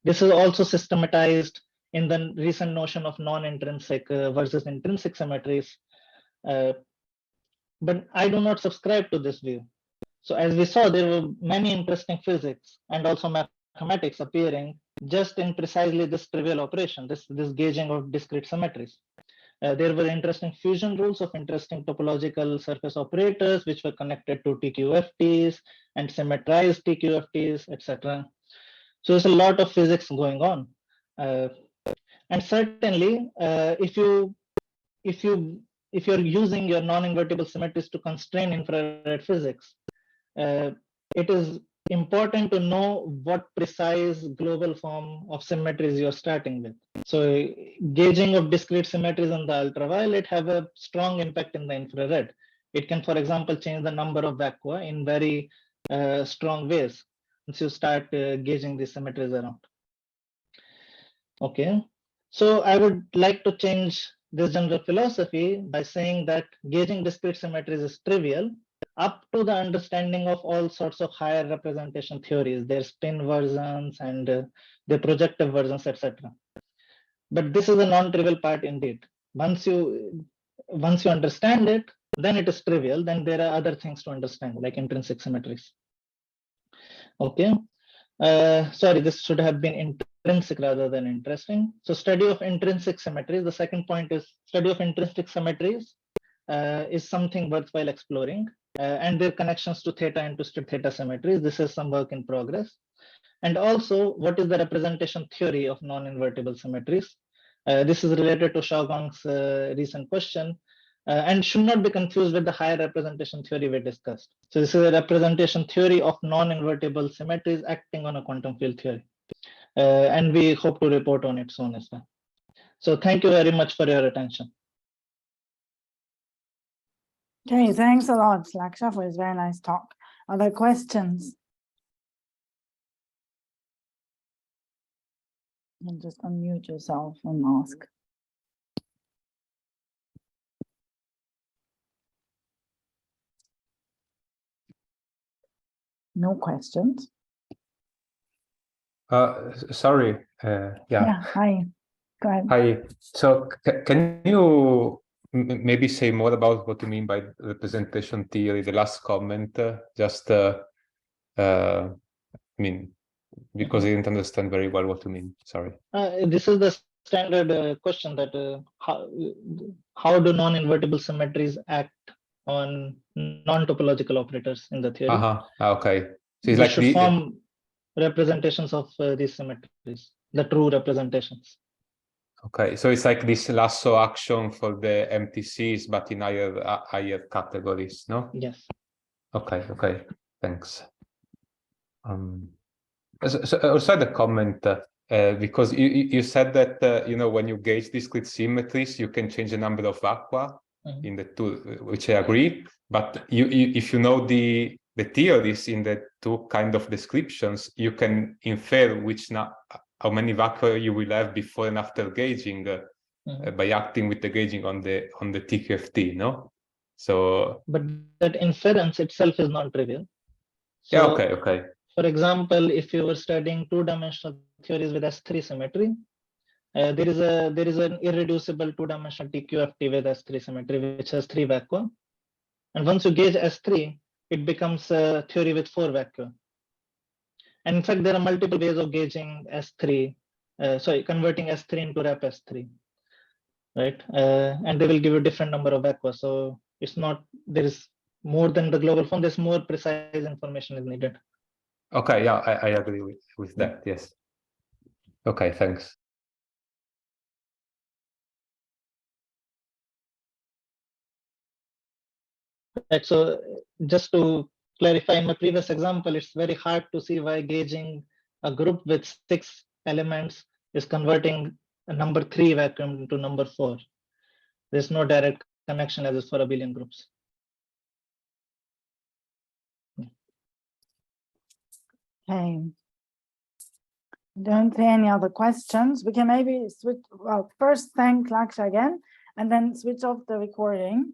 This is also systematized in the recent notion of non-intrinsic versus intrinsic symmetries. But I do not subscribe to this view. So as we saw, there were many interesting physics and also mathematics appearing just in precisely this trivial operation, this gauging of discrete symmetries. There were interesting fusion rules of interesting topological surface operators, which were connected to TQFTs and symmetrized TQFTs, etc. So there's a lot of physics going on. And certainly, if you're using your non-invertible symmetries to constrain infrared physics, it is important to know what precise global form of symmetries you're starting with. So gauging of discrete symmetries in the ultraviolet have a strong impact in the infrared. It can, for example, change the number of vacua in very strong ways once you start gauging these symmetries around. Okay, so I would like to change this general philosophy by saying that gauging discrete symmetries is trivial up to the understanding of all sorts of higher representation theories, their spin versions and their projective versions, etc. But this is a non-trivial part indeed. Once you understand it, then it is trivial. Then there are other things to understand, like intrinsic symmetries. Okay. Sorry, this should have been intrinsic rather than interesting. So study of intrinsic symmetries. The second point is study of intrinsic symmetries is something worthwhile exploring. And their connections to theta and twisted theta symmetries. This is some work in progress. And also, what is the representation theory of non-invertible symmetries? This is related to Xiaogang's recent question and should not be confused with the higher representation theory we discussed. So this is a representation theory of non-invertible symmetries acting on a quantum field theory. And we hope to report on it soon as well. So thank you very much for your attention. Okay, thanks a lot, Lakshya, for this very nice talk. Other questions? And just unmute yourself and ask. No questions? Sorry. Yeah. Hi. Go ahead. Hi. So can you maybe say more about what you mean by representation theory? The last comment, I mean, because I didn't understand very well what you mean. Sorry. This is the standard question that how do non-invertible symmetries act on non-topological operators in the theory? Okay. So it's Which like should form representations of these symmetries, the true representations. Okay, so it's like this lasso action for the MTCs, but in higher categories, no? Yes. Okay, thanks. So also the comment, because you said that when you gauge discrete symmetries, you can change the number of vacua in the two, which I agree. But if you know the theories in the two kind of descriptions, you can infer how many vacua you will have before and after gauging by acting with the gauging on the TQFT, no? So, but that inference itself is non-trivial. So, yeah, okay. For example, if you were studying two-dimensional theories with S3 symmetry, there is an irreducible two-dimensional TQFT with S3 symmetry, which has 3 vacua. And once you gauge S3, it becomes a theory with 4 vacua. And in fact, there are multiple ways of gauging S3, converting S3 into rep S3, right? And they will give you different number of vacua. So it's not, there is more than the global form, there's more precise information is needed. Okay, yeah, I agree with that, yes. Okay, thanks. Right, so just to clarify, in my previous example, it's very hard to see why gauging a group with 6 elements is converting a number 3 vacuum into number 4. There's no direct connection as is for abelian groups. Okay. Don't see any other questions. We can maybe switch, well, first thank Lakshya again, and then switch off the recording.